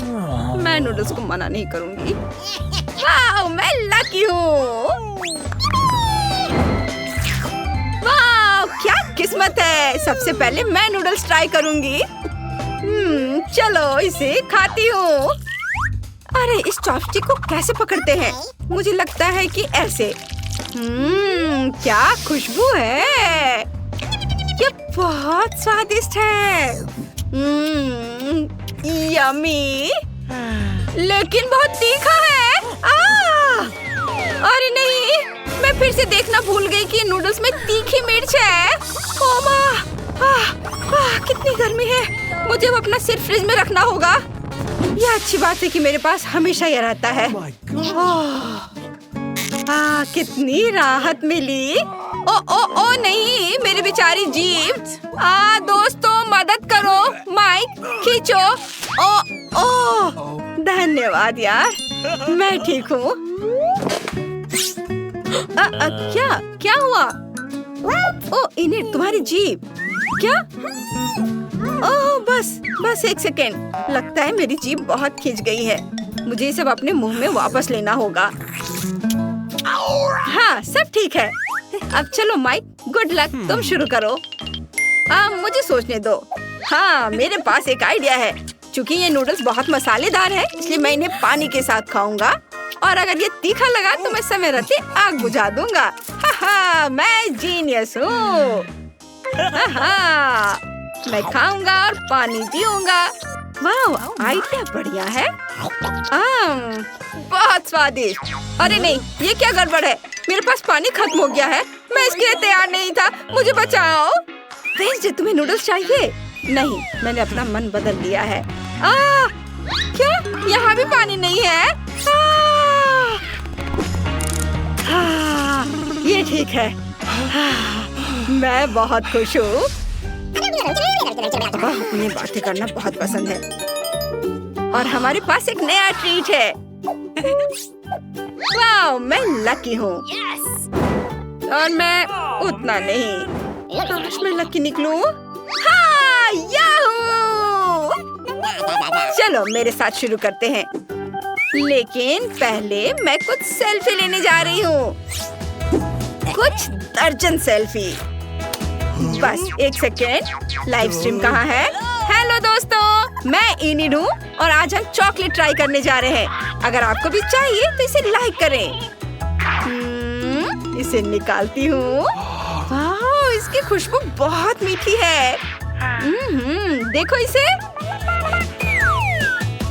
मैं नूडल्स को मना नहीं करूंगी। वाह, मैं लकी हूँ। वाह, क्या किस्मत है। सबसे पहले मैं नूडल्स ट्राई करूंगी। चलो इसे खाती हूँ। अरे इस चॉपस्टिक को कैसे पकड़ते हैं? मुझे लगता है कि ऐसे। क्या खुशबू है। ये बहुत स्वादिष्ट है। यम्मी, लेकिन बहुत तीखा है। अरे नहीं, मैं फिर से देखना भूल गई कि नूडल्स में तीखी मिर्च है। ओ माँ, कितनी गर्मी है। मुझे वो अपना सिर फ्रिज में रखना होगा। यह अच्छी बात है कि मेरे पास हमेशा यह रहता है। कितनी राहत मिली। ओ नहीं, मेरी बेचारी जीभ। दोस्तों मदद करो, माइक खींचो। धन्यवाद यार, मैं ठीक हूँ। क्या हुआ? इन्हें तुम्हारी जीभ क्या? बस एक सेकेंड। लगता है मेरी जीभ बहुत खिंच गई है। मुझे ये सब अपने मुंह में वापस लेना होगा। हाँ, सब ठीक है। अब चलो माइक, गुड लक, तुम शुरू करो। मुझे सोचने दो। हाँ, मेरे पास एक आइडिया है। चूँकि ये नूडल्स बहुत मसालेदार है, इसलिए मैं इन्हें पानी के साथ खाऊंगा। और अगर ये तीखा लगा तो मैं समय रहते आग बुझा दूंगा। मैं जीनियस हूँ। मैं खाऊंगा और पानी पीऊंगा। वाह, आइडिया बढ़िया है। बहुत स्वादिष्ट। अरे नहीं, ये क्या गड़बड़ है? मेरे पास पानी खत्म हो गया है। मैं इसके लिए तैयार नहीं था। मुझे बचाओ। वेंसडे, तुम्हें नूडल्स चाहिए? नहीं, मैंने अपना मन बदल लिया है। क्या? यहाँ भी पानी नहीं है? ये ठीक है। मैं बहुत खुश हूँ। उन्हें बातें करना बहुत पसंद है। और हमारे पास एक नया ट्रीट है। वाह, मैं लकी हूँ। और मैं उतना नहीं। काश मैं लकी निकलूं। हाँ, याहू! चलो मेरे साथ शुरू करते हैं। लेकिन पहले मैं कुछ सेल्फी लेने जा रही हूँ। कुछ दर्जन सेल्फी। बस एक सेकेंड, लाइव स्ट्रीम कहाँ है? हेलो दोस्तों, मैं इनिड हूँ और आज हम चॉकलेट ट्राई करने जा रहे हैं। अगर आपको भी चाहिए तो इसे लाइक करें। इसे निकालती हूँ। वाह, इसकी खुशबू बहुत मीठी है। देखो इसे।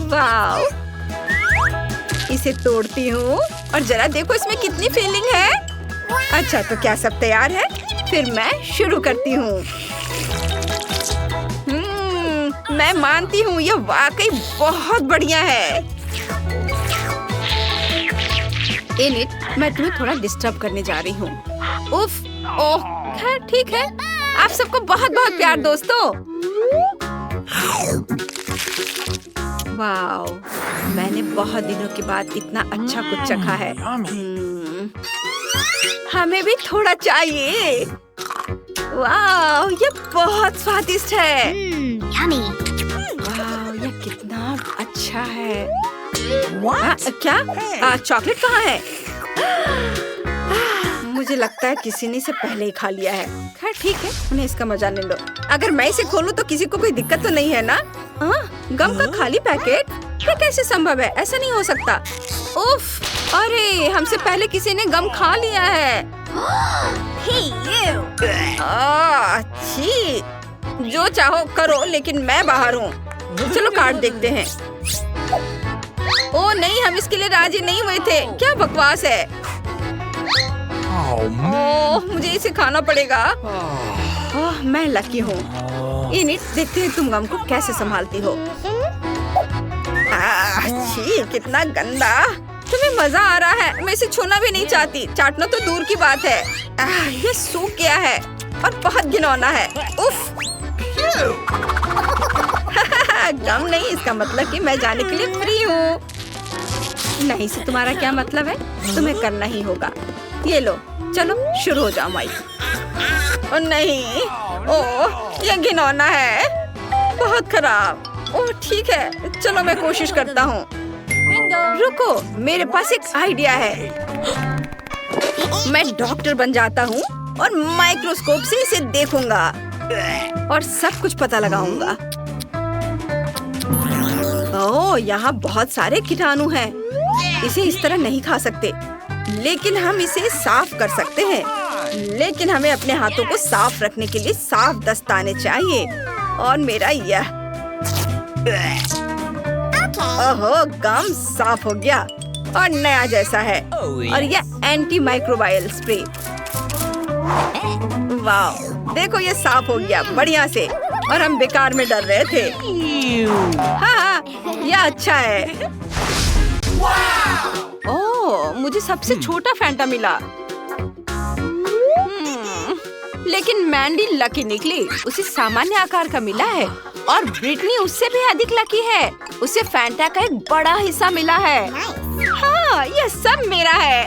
वाह, इसे तोड़ती हूँ और जरा देखो इसमें कितनी फीलिंग है। अच्छा, तो क्या सब तैयार है? फिर मैं शुरू करती हूँ। मैं मानती हूँ ये वाकई बहुत बढ़िया है। इनिट, मैं तुम्हें थोड़ा डिस्टर्ब करने जा रही हूँ। उफ, ओह, खैर ठीक है। आप सबको बहुत बहुत प्यार दोस्तों। वाओ, मैंने बहुत दिनों के बाद इतना अच्छा कुछ चखा है। हमें भी थोड़ा चाहिए। वाह, ये बहुत स्वादिष्ट है। वाह, ये कितना अच्छा है। क्या? चॉकलेट कहाँ है? मुझे लगता है किसी ने इसे पहले ही खा लिया है। खैर ठीक है, उन्हें इसका मजा ले लो। अगर मैं इसे खोलूं तो किसी को कोई दिक्कत तो नहीं है ना? गम का खाली पैकेट? ये कैसे संभव है? ऐसा नहीं हो सकता। उफ, अरे हमसे पहले किसी ने गम खा लिया है। छी, जो चाहो करो, लेकिन मैं बाहर हूँ। चलो कार्ड देखते हैं। ओ नहीं, हम इसके लिए राजी नहीं हुए थे। क्या बकवास है। ओह, मुझे इसे खाना पड़ेगा। ओह, मैं लकी हूँ। इनिट, देखते हैं तुम गम को कैसे संभालती हो। छी, कितना गंदा। तुम्हें मजा आ रहा है। मैं इसे छूना भी नहीं चाहती। चाटना तो दूर की बात है। ये सूख गया है और बहुत घिनौना है। उफ। गम नहीं, इसका मतलब कि मैं जाने के लिए फ्री हूँ। नहीं से तुम्हारा क्या मतलब है? तुम्हें करना ही होगा। ये लो, चलो शुरू हो जाओ माइक। ओ नहीं, ओह ये घिनौना है, बहुत खराब। ओह ठीक है, चलो मैं कोशिश करता हूँ। रुको, मेरे पास एक आइडिया है। मैं डॉक्टर बन जाता हूँ और माइक्रोस्कोप से इसे देखूंगा और सब कुछ पता लगाऊंगा। ओह, यहाँ बहुत सारे कीटाणु हैं। इसे इस तरह नहीं खा सकते, लेकिन हम इसे साफ कर सकते हैं। लेकिन हमें अपने हाथों को साफ रखने के लिए साफ दस्ताने चाहिए। और मेरा यह ओहो, गम साफ हो गया और नया जैसा है। और यह एंटी माइक्रोबायल स्प्रे। वाह, देखो ये साफ हो गया बढ़िया से। और हम बेकार में डर रहे थे। हाँ, यह अच्छा है। ओह, मुझे सबसे छोटा फैंटा मिला। लेकिन मैंडी लकी निकली। उसे सामान्य आकार का मिला है और ब्रिटनी उससे भी अधिक लकी है। उसे फैंटा का एक बड़ा हिस्सा मिला है। हाँ, यह सब मेरा है।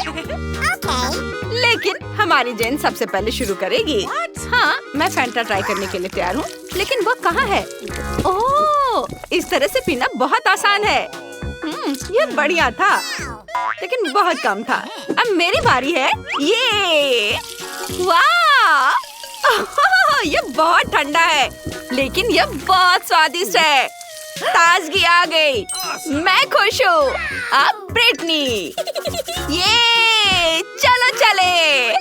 लेकिन हमारी जेन सबसे पहले शुरू करेगी। हाँ, मैं फैंटा ट्राई करने के लिए तैयार हूँ, लेकिन वो कहाँ है? ओह, इस तरह से पीना बहुत आसान है। यह बढ़िया था, लेकिन बहुत कम था। अब मेरी बारी है। ये वाह, यह बहुत ठंडा है, लेकिन यह बहुत स्वादिष्ट है। ताजगी आ गई। मैं खुश हूँ। अब ब्रिटनी, ये चलो चले।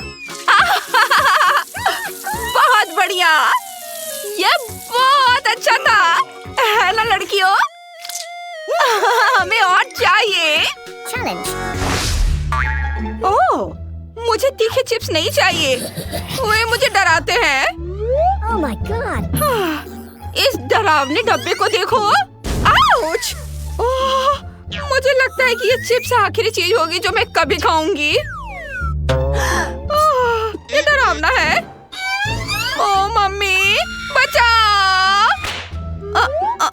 बहुत बढ़िया, यह बहुत अच्छा था, है ना लड़कियों? हमें और चाहिए। ओह, मुझे तीखे चिप्स नहीं चाहिए, वे मुझे डराते हैं। Oh my God! इस डरावने डब्बे को देखो। आउच! ओह, मुझे लगता है कि ये चिप्स आखिरी चीज होगी जो मैं कभी खाऊंगी। ओह, ये डरावना है। ओह मम्मी, बचाओ!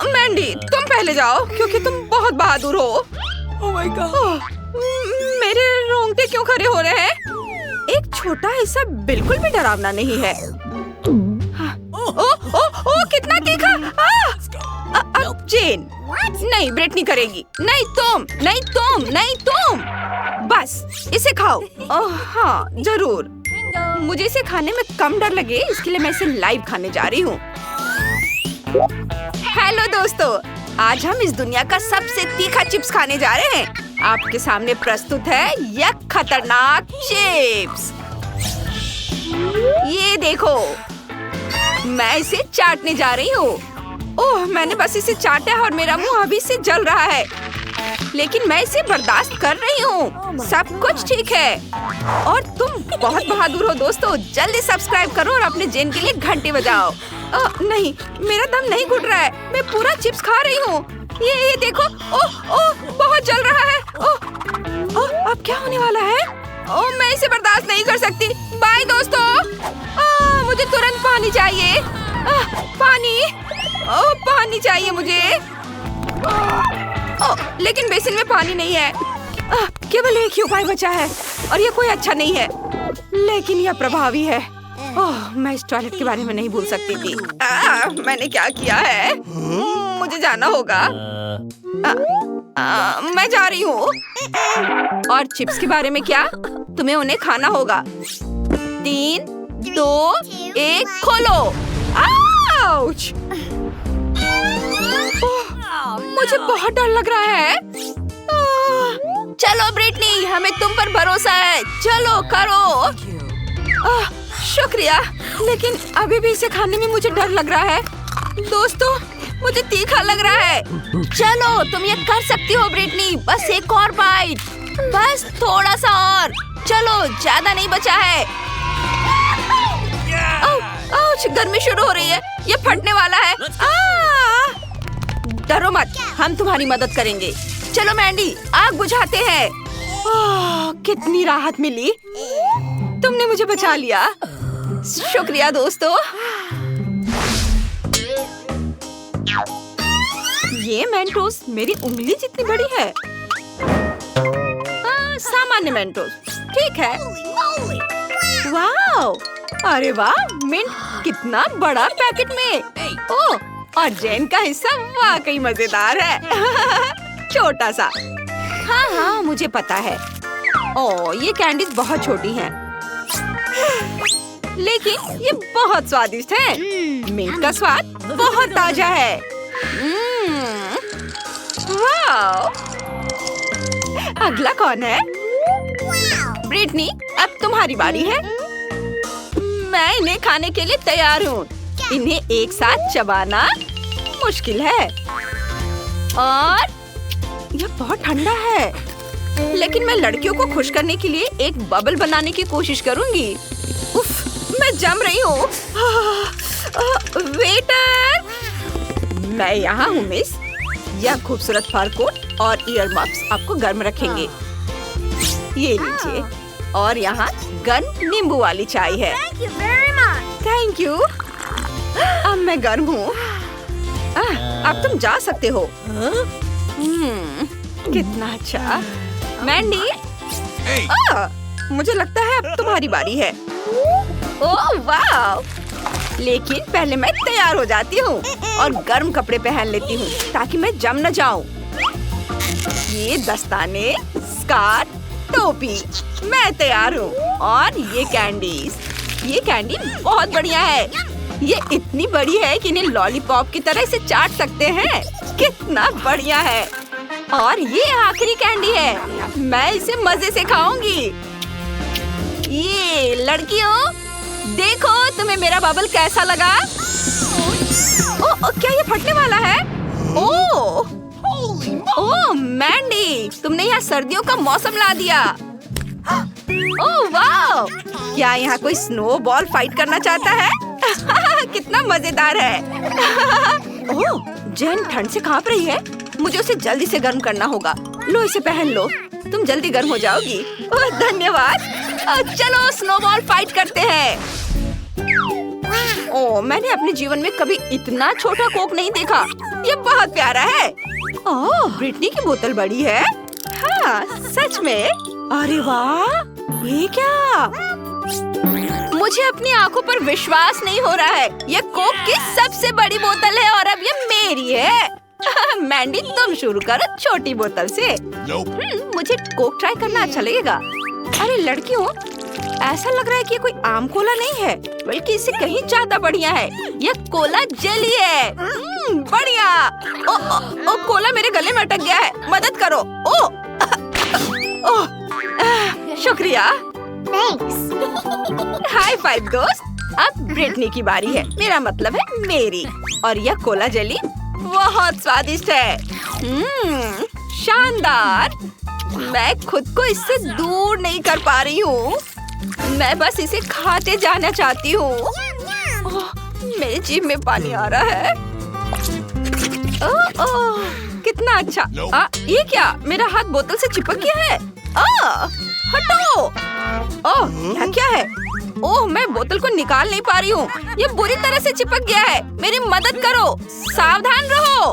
मैंडी, तुम पहले जाओ क्योंकि तुम बहुत बहादुर हो। Oh my God! मेरे रोंगटे क्यों खड़े हो रहे हैं? एक छोटा हिस्सा बिल्कुल भी डरावना नहीं है। ओ, कितना तीखा! अब जेन, नहीं ब्रिटनी करेगी। नहीं तुम, नहीं तुम, नहीं तुम। बस इसे खाओ। ओह हाँ, जरूर। मुझे इसे खाने में कम डर लगे, इसके लिए मैं इसे लाइव खाने जा रही हूँ। हेलो दोस्तों, आज हम इस दुनिया का सबसे तीखा चिप्स खाने जा रहे हैं। आपके सामने प्रस्तुत है यह खतरनाक चिप्स। ये देखो, मैं इसे चाटने जा रही हूँ। ओह, मैंने बस इसे चाटा है और मेरा मुंह अभी से जल रहा है, लेकिन मैं इसे बर्दाश्त कर रही हूँ। सब कुछ ठीक है। और तुम बहुत बहादुर हो दोस्तों। जल्दी सब्सक्राइब करो और अपने जेन के लिए घंटी बजाओ। नहीं, मेरा दम नहीं घुट रहा है। मैं पूरा चिप्स खा रही हूँ। ये देखो। ओह, बहुत जल रहा है। ओह, अब क्या होने वाला है? ओह, मैं इसे बर्दाश्त नहीं कर सकती। बाय दोस्तों। मुझे तुरंत पानी चाहिए। पानी। ओह, पानी चाहिए मुझे। लेकिन बेसिन में पानी नहीं है। केवल एक ही उपाय बचा है और ये कोई अच्छा नहीं है, लेकिन यह प्रभावी है। ओह, मैं इस टॉयलेट के बारे में नहीं भूल सकती थी। मैंने क्या किया है? मुझे जाना होगा। मैं जा रही हूँ। और चिप्स के बारे में क्या? तुम्हें उन्हें खाना होगा। 3, 2, 1, खोलो। आउच! मुझे बहुत डर लग रहा है। चलो ब्रिटनी, हमें तुम पर भरोसा है। चलो करो। शुक्रिया, लेकिन अभी भी इसे खाने में मुझे डर लग रहा है। दोस्तों, मुझे तीखा लग रहा है। चलो तुम ये कर सकती हो ब्रिटनी, बस एक और बाइट, बस थोड़ा सा और। चलो ज्यादा नहीं बचा है। आउच, गर्मी शुरू हो रही है, ये फटने वाला है। डरो मत, हम तुम्हारी मदद करेंगे। चलो मैंडी, आग बुझाते हैं। कितनी राहत मिली, तुमने मुझे बचा लिया। शुक्रिया दोस्तों। ये मेंटोस मेरी उंगली जितनी बड़ी है। सामान्य मेंटोस ठीक है। वाओ, अरे वाह, मिंट कितना बड़ा पैकेट में। ओह, और जैन का हिस्सा वाकई मजेदार है। छोटा सा। हाँ, मुझे पता है। ओह, ये कैंडीज बहुत छोटी हैं, लेकिन ये बहुत स्वादिष्ट है। मिंट का स्वाद बहुत ताजा है। वाओ, अगला कौन है? ब्रिटनी, अब तुम्हारी बारी है। मैं इन्हें खाने के लिए तैयार हूँ। इन्हें एक साथ चबाना मुश्किल है और यह बहुत ठंडा है, लेकिन मैं लड़कियों को खुश करने के लिए एक बबल बनाने की कोशिश करूंगी। उफ, मैं जम रही हूँ। वेटर, मैं यहाँ हूँ मिस। यह खूबसूरत फर कोट और ईयर मफ्स आपको गर्म रखेंगे। ये लीजिए, और यहाँ गर्म नींबू वाली चाय है। Thank you. अब मैं गर्म हूँ। अब तुम जा सकते हो। कितना अच्छा। मैंडी, मुझे लगता है अब तुम्हारी बारी है। ओह वाह, लेकिन पहले मैं तैयार हो जाती हूँ और गर्म कपड़े पहन लेती हूँ ताकि मैं जम न जाऊँ। ये दस्ताने, स्कार्फ, टोपी, मैं तैयार हूँ। और ये कैंडी बहुत बढ़िया है। ये इतनी बड़ी है कि इन्हें लॉलीपॉप की तरह इसे चाट सकते हैं। कितना बढ़िया है। और ये आखिरी कैंडी है, मैं इसे मजे से खाऊंगी। ये लड़कियों, देखो तुम्हें मेरा बबल कैसा लगा? क्या ये फटने वाला है? ओह मैंडी, तुमने यहाँ सर्दियों का मौसम ला दिया। ओह वाह, क्या यहाँ कोई स्नो बॉल फाइट करना चाहता है? कितना मजेदार है। ओह, जेन ठंड से कांप रही है। मुझे उसे जल्दी से गर्म करना होगा। लो, इसे पहन लो, तुम जल्दी गर्म हो जाओगी। ओह धन्यवाद। चलो स्नोबॉल फाइट करते हैं। ओह, मैंने अपने जीवन में कभी इतना छोटा कोक नहीं देखा। ये बहुत प्यारा है। ओह, ब्रिटनी की बोतल बड़ी है। हाँ, सच में। अरे वाह, ये क्या? मुझे अपनी आंखों पर विश्वास नहीं हो रहा है। ये कोक की सबसे बड़ी बोतल है और अब ये मेरी है। मैंडी, तुम शुरू करो छोटी बोतल से। मुझे कोक ट्राई करना अच्छा लगेगा। अरे लड़कियों, ऐसा लग रहा है कि ये कोई आम कोला नहीं है, बल्कि इससे कहीं ज्यादा बढ़िया है। यह कोला जेली है। बढ़िया। ओ, कोला मेरे गले में अटक गया है, मदद करो। शुक्रिया। हाई फाइव दोस्त। अब ब्रिटनी की बारी है, मेरा मतलब है मेरी। और यह कोला जेली बहुत स्वादिष्ट है। शानदार। मैं खुद को इससे दूर नहीं कर पा रही हूँ। मैं बस इसे खाते जाना चाहती हूँ। मेरे जीभ में पानी आ रहा है। ओह, कितना अच्छा। ये क्या? मेरा हाथ बोतल से चिपक गया है। हटो। ओह, यह क्या है? ओह, मैं बोतल को निकाल नहीं पा रही हूँ। ये बुरी तरह से चिपक गया है। मेरी मदद करो। सावधान रहो।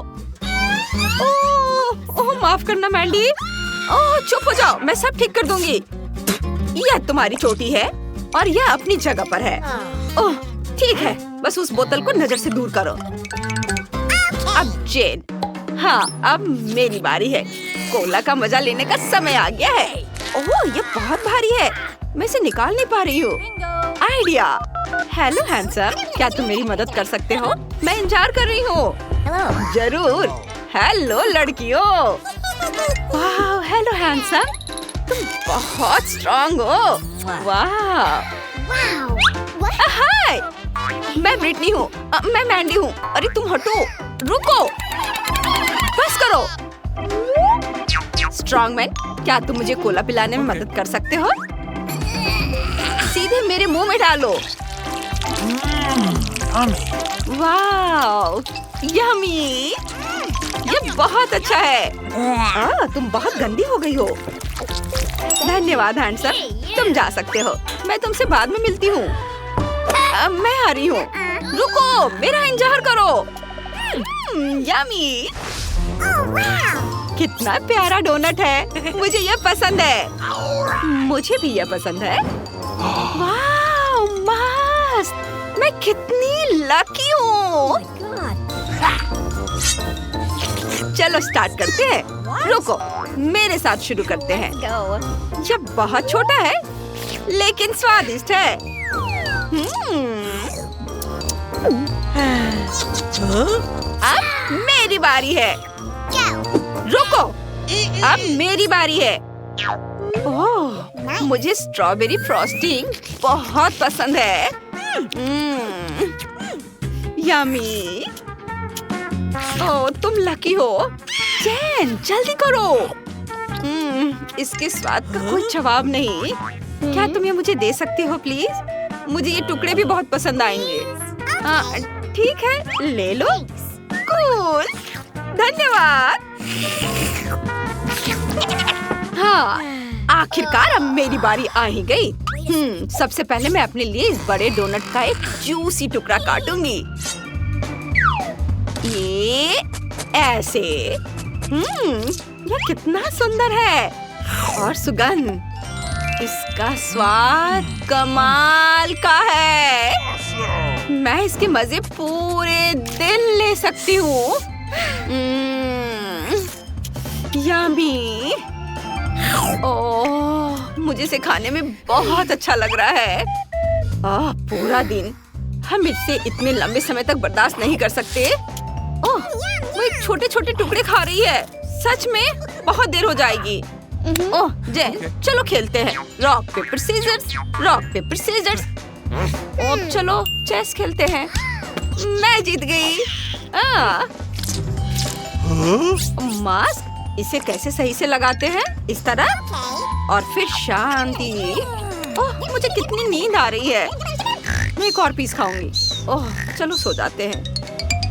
ओह, माफ करना मैंडी। ओह, चुप हो जाओ, मैं सब ठीक कर दूंगी। यह तुम्हारी चोटी है और यह अपनी जगह पर है। ओह, ठीक है, बस उस बोतल को नजर से दूर करो। अब जेन। हाँ, अब मेरी बारी है। कोला का मजा लेने का समय आ गया है। ओह, ये बहुत भारी है, मैं इसे निकाल नहीं पा रही हूँ। आइडिया। हेलो हैंडसम, क्या तुम मेरी मदद कर सकते हो? मैं इंतजार कर रही हूँ। जरूर। हेलो लड़कियों। वाह, हेलो हैंडसम, तुम बहुत स्ट्रॉन्ग हो। वाह। हाय, मैं ब्रिटनी हूँ। मैं मैंडी हूँ। अरे तुम हटो, रुको, बस करो। स्ट्रॉन्गमैन, क्या तुम मुझे कोला पिलाने में मदद कर सकते हो? सीधे मेरे मुंह में डालो। Wow, yummy! ये बहुत अच्छा है। तुम बहुत गंदी हो गई हो। धन्यवाद हैंडसम, तुम जा सकते हो। मैं तुमसे बाद में मिलती हूँ। मैं आ रही हूँ। रुको, मेरा इंतजार करो। यम्मी! कितना प्यारा डोनट है। मुझे ये पसंद है। मुझे भी ये पसंद है। वाह, मस्त! मैं कितनी लकी हूँ। चलो स्टार्ट करते हैं। रुको, मेरे साथ शुरू करते हैं। ये बहुत छोटा है लेकिन स्वादिष्ट है। अब मेरी बारी है। रुको, अब मेरी बारी है। ओह, मुझे स्ट्रॉबेरी फ्रॉस्टिंग बहुत पसंद है। यम्मी! ओह, तुम लकी हो। जैन, जल्दी करो। इसके स्वाद का कोई जवाब नहीं। क्या तुम ये मुझे दे सकती हो प्लीज? मुझे ये टुकड़े भी बहुत पसंद आएंगे। ठीक है, ले लो। कूल, धन्यवाद। हाँ, आखिरकार अब मेरी बारी आ ही गई। सबसे पहले मैं अपने लिए इस बड़े डोनट का एक जूसी टुकड़ा काटूंगी। ये ऐसे। ये कितना सुंदर है और सुगंध। इसका स्वाद कमाल का है। मैं इसके मजे पूरे दिन ले सकती हूँ। यम्मी! ओह, मुझे इसे खाने में बहुत अच्छा लग रहा है। पूरा दिन हम इससे इतने लंबे समय तक बर्दाश्त नहीं कर सकते। ओह, वो एक छोटे छोटे टुकड़े खा रही है। सच में बहुत देर हो जाएगी। ओह जैन, चलो खेलते हैं। Rock paper scissors, rock paper scissors. अब चलो चेस खेलते हैं। मैं जीत गई। मास्क, इसे कैसे सही से लगाते हैं? इस तरह और फिर शांति। ओह, मुझे कितनी नींद आ रही है। मैं एक और पीस खाऊंगी। ओह, चलो सो जाते हैं।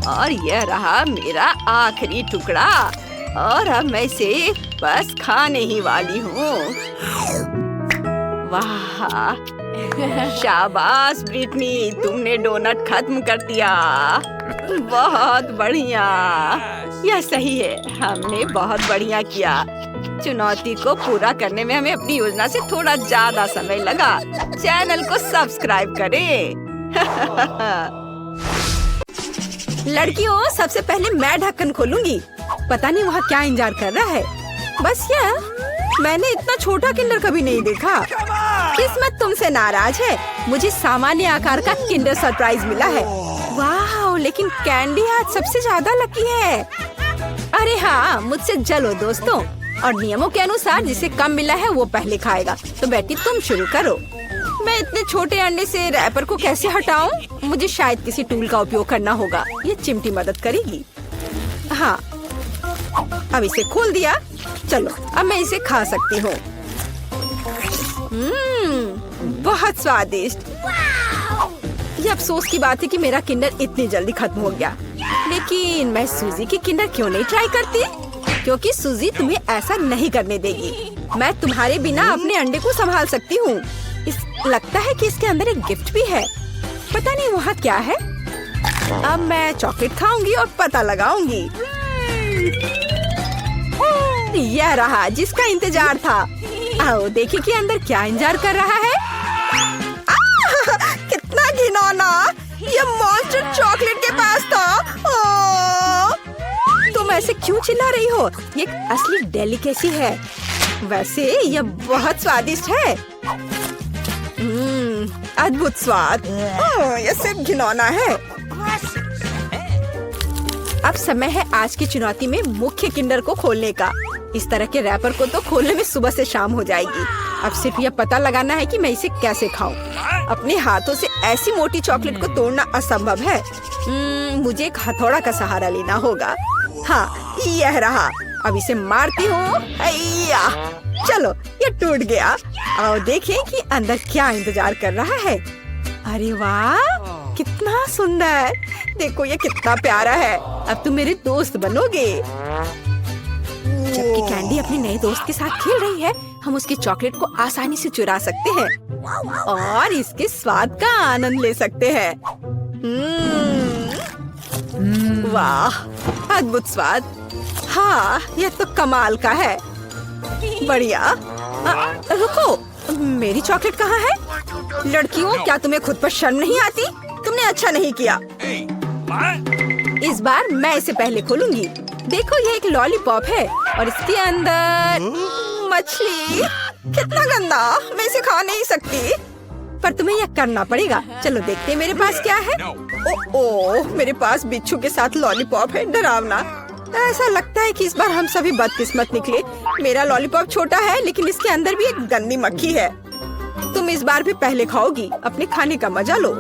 और यह रहा मेरा आखिरी टुकड़ा और अब मैं इसे बस खाने ही वाली हूँ। वाह, शाबाश ब्रिटनी, तुमने डोनट खत्म कर दिया। बहुत बढ़िया। यह सही है, हमने बहुत बढ़िया किया। चुनौती को पूरा करने में हमें अपनी योजना से थोड़ा ज्यादा समय लगा। चैनल को सब्सक्राइब करें। लड़कियों, सबसे पहले मैं ढक्कन खोलूंगी। पता नहीं वहाँ क्या इंतजार कर रहा है। बस यह, मैंने इतना छोटा किंडर कभी नहीं देखा। किस्मत तुमसे नाराज है। मुझे सामान्य आकार का किंडर सरप्राइज मिला है। वाह, लेकिन कैंडी आज सबसे ज्यादा लकी है। अरे हाँ, मुझसे जलो दोस्तों। और नियमों के अनुसार जिसे कम मिला है वो पहले खाएगा। तो बेटी तुम शुरू करो। मैं इतने छोटे अंडे से रैपर को कैसे हटाऊं? मुझे शायद किसी टूल का उपयोग करना होगा। ये चिमटी मदद करेगी। हाँ, अब इसे खोल दिया। चलो, अब मैं इसे खा सकती हूँ। बहुत स्वादिष्ट। ये अफसोस की बात है कि मेरा किंडर इतनी जल्दी खत्म हो गया। लेकिन मैं सूजी की किंडर क्यों नहीं ट्राई करती? क्योंकि सूजी तुम्हें ऐसा नहीं करने देगी। मैं तुम्हारे बिना अपने अंडे को संभाल सकती हूँ। लगता है कि इसके अंदर एक गिफ्ट भी है। पता नहीं वहाँ क्या है। अब मैं चॉकलेट खाऊंगी और पता लगाऊंगी। यह रहा जिसका इंतजार था। आओ देखिए कि अंदर क्या इंतजार कर रहा है। कितना घिनौना। ये मॉन्स्टर चॉकलेट के पास था। तुम ऐसे क्यों चिल्ला रही हो? ये असली डेलिकेसी है। वैसे यह बहुत स्वादिष्ट है। अद्भुत स्वाद। यह सिर्फ घिनौना है। अब समय है आज की चुनौती में मुख्य किंडर को खोलने का। इस तरह के रैपर को तो खोलने में सुबह से शाम हो जाएगी। अब सिर्फ यह पता लगाना है कि मैं इसे कैसे खाऊं। अपने हाथों से ऐसी मोटी चॉकलेट को तोड़ना असंभव है। मुझे एक हथौड़ा का सहारा लेना होगा। हाँ, यह रहा। अब इसे मारती हूँ। हैया! चलो, ये टूट गया। आओ देखें कि अंदर क्या इंतजार कर रहा है। अरे वाह, कितना सुंदर! देखो ये कितना प्यारा है। अब तुम मेरे दोस्त बनोगे। जबकि कैंडी अपने नए दोस्त के साथ खेल रही है, हम उसकी चॉकलेट को आसानी से चुरा सकते हैं और इसके स्वाद का आनंद ले सकते हैं। वाह, अद्भुत स्वाद। हाँ, यह तो कमाल का है। बढ़िया। रुको, मेरी चॉकलेट कहाँ है? लड़कियों, क्या तुम्हें खुद पर शर्म नहीं आती? तुमने अच्छा नहीं किया। इस बार मैं इसे पहले खोलूंगी। देखो, ये एक लॉलीपॉप है और इसके अंदर मछली। कितना गंदा! मैं इसे खा नहीं सकती। पर तुम्हें यह करना पड़ेगा। चलो देखते हैं मेरे पास क्या है। ओह, मेरे पास बिच्छू के साथ लॉलीपॉप है। डरावना। ऐसा लगता है कि इस बार हम सभी बदकिस्मत निकले। मेरा लॉलीपॉप छोटा है, लेकिन इसके अंदर भी एक गंदी मक्खी है। तुम इस बार भी पहले खाओगी। अपने खाने का मजा लो।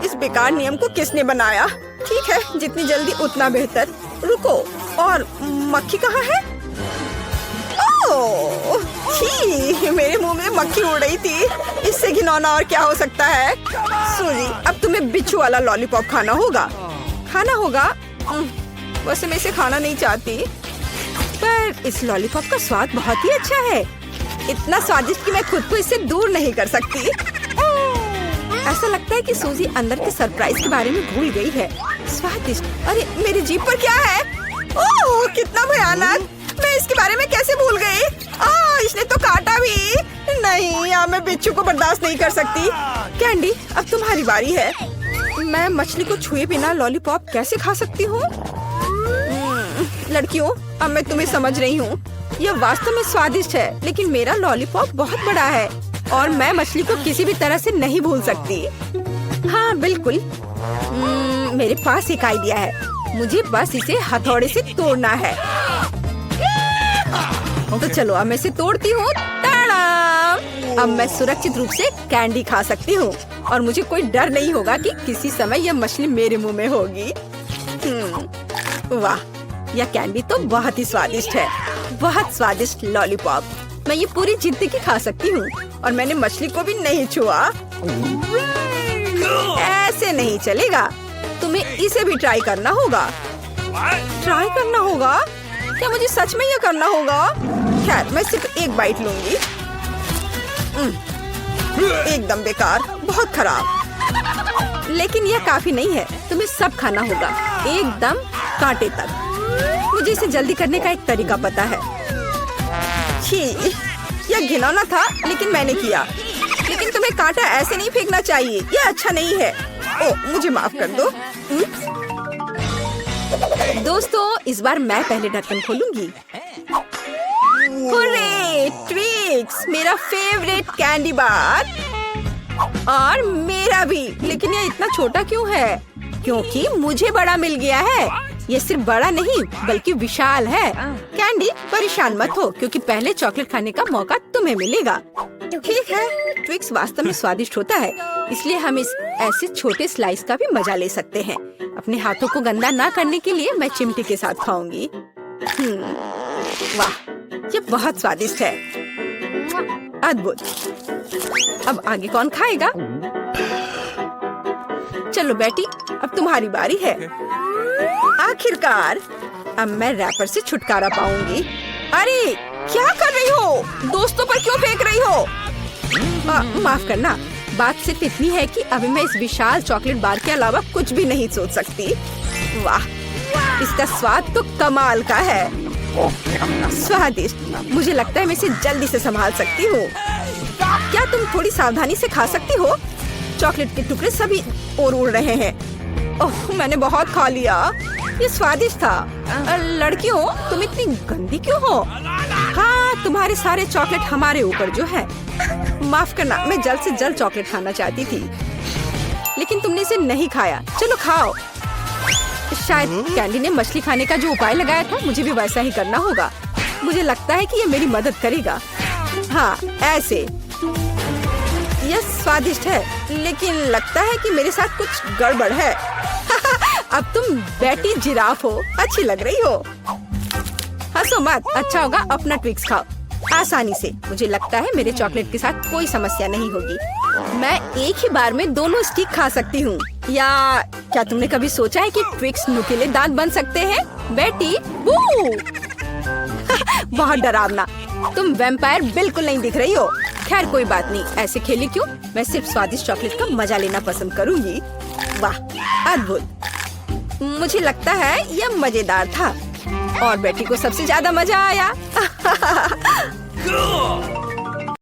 इस बेकार नियम को किसने बनाया? ठीक है, जितनी जल्दी उतना बेहतर। रुको, और मक्खी कहाँ है? ओह, छी, मेरे मुंह में मक्खी उड़ रही थी। इससे घिनौना और क्या हो सकता है? सूजी, अब तुम्हें बिच्छू वाला लॉलीपॉप खाना होगा। वैसे मैं इसे खाना नहीं चाहती, पर इस लॉलीपॉप का स्वाद बहुत ही अच्छा है। इतना स्वादिष्ट कि मैं खुद को इससे दूर नहीं कर सकती। ऐसा लगता है कि सूजी अंदर के सरप्राइज के बारे में भूल गई है। स्वादिष्ट। अरे, मेरी जीभ पर क्या है? ओह, कितना भयानक! मैं इसके बारे में कैसे भूल गई? इसने तो काटा भी। नहीं, अब मैं बिच्छू को बर्दाश्त नहीं कर सकती। कैंडी, अब तुम्हारी बारी है। मैं मछली को छुए बिना लॉलीपॉप कैसे खा सकती हूँ? लड़कियों, अब मैं तुम्हें समझ रही हूँ। यह वास्तव में स्वादिष्ट है, लेकिन मेरा लॉलीपॉप बहुत बड़ा है और मैं मछली को किसी भी तरह से नहीं भूल सकती। हाँ, बिल्कुल। मेरे पास एक आइडिया है। मुझे बस इसे हथौड़े से तोड़ना है। तो चलो, अब मैं इसे तोड़ती हूँ। अब मैं सुरक्षित रूप से कैंडी खा सकती हूँ और मुझे कोई डर नहीं होगा कि किसी समय यह मछली मेरे मुंह में होगी। वाह, यह कैंडी तो बहुत ही स्वादिष्ट है। बहुत स्वादिष्ट लॉलीपॉप। मैं ये पूरी जिंदगी खा सकती हूँ और मैंने मछली को भी नहीं छुआ। ऐसे नहीं चलेगा। तुम्हें इसे भी ट्राई करना होगा। ट्राई करना होगा? क्या मुझे सच में यह करना होगा? खैर, मैं सिर्फ एक बाइट लूंगी। एकदम बेकार, बहुत खराब। लेकिन यह काफी नहीं है। तुम्हें सब खाना होगा, एकदम कांटे तक। मुझे इसे जल्दी करने का एक तरीका पता है। छी, यह घिनौना था, लेकिन मैंने किया। लेकिन तुम्हें कांटा ऐसे नहीं फेंकना चाहिए। यह अच्छा नहीं है। ओह, मुझे माफ कर दो। दोस्तों, इस बार मैं पहले ढक्कन खोलूंगी। हुर्रे, ट्विक्स, मेरा फेवरेट कैंडी बार। और मेरा भी। लेकिन यह इतना छोटा क्यों है? क्योंकि मुझे बड़ा मिल गया है। ये सिर्फ बड़ा नहीं, बल्कि विशाल है। कैंडी, परेशान मत हो, क्योंकि पहले चॉकलेट खाने का मौका तुम्हें मिलेगा। ठीक है, ट्विक्स वास्तव में स्वादिष्ट होता है, इसलिए हम इस ऐसे छोटे स्लाइस का भी मजा ले सकते हैं। अपने हाथों को गंदा ना करने के लिए मैं चिमटी के साथ खाऊंगी। वाह, ये बहुत स्वादिष्ट है। अद्भुत। अब आगे कौन खाएगा? चलो बेटी, अब तुम्हारी बारी है। आखिरकार, अब मैं रैपर से छुटकारा पाऊंगी। अरे, क्या कर रही हो? दोस्तों पर क्यों फेंक रही हो? माफ करना, बात सिर्फ इतनी है कि अभी मैं इस विशाल चॉकलेट बार के अलावा कुछ भी नहीं सोच सकती। वाह, इसका स्वाद तो कमाल का है। स्वादिष्ट। मुझे लगता है मैं इसे जल्दी से संभाल सकती हूँ। क्या तुम थोड़ी सावधानी से खा सकती हो? चॉकलेट के टुकड़े सभी और उड़ रहे हैं। ओह, मैंने बहुत खा लिया। ये स्वादिष्ट था। लड़कियों, तुम इतनी गंदी क्यों हो? हाँ, तुम्हारे सारे चॉकलेट हमारे ऊपर जो है। माफ करना, मैं जल्द से जल्द चॉकलेट खाना चाहती थी, लेकिन तुमने इसे नहीं खाया। चलो खाओ। शायद कैंडी ने मछली खाने का जो उपाय लगाया था, मुझे भी वैसा ही करना होगा। मुझे लगता है कि ये मेरी मदद करेगा। हाँ, ऐसे। यह स्वादिष्ट है, लेकिन लगता है कि मेरे साथ कुछ गड़बड़ है। अब तुम बैटी जिराफ हो, अच्छी लग रही हो। हंसो मत, अच्छा होगा अपना ट्विक्स खाओ आसानी से। मुझे लगता है मेरे चॉकलेट के साथ कोई समस्या नहीं होगी। मैं एक ही बार में दोनों स्टिक खा सकती हूँ। या क्या तुमने कभी सोचा है कि ट्विक्स नुकीले दांत बन सकते हैं? बेटी, बहुत डरावना। तुम वैम्पायर बिल्कुल नहीं दिख रही हो। खैर कोई बात नहीं, ऐसे खेली क्यों? मैं सिर्फ स्वादिष्ट चॉकलेट का मजा लेना पसंद करूंगी। वाह, अद्भुत। मुझे लगता है यह मजेदार था और बेटी को सबसे ज्यादा मजा आया।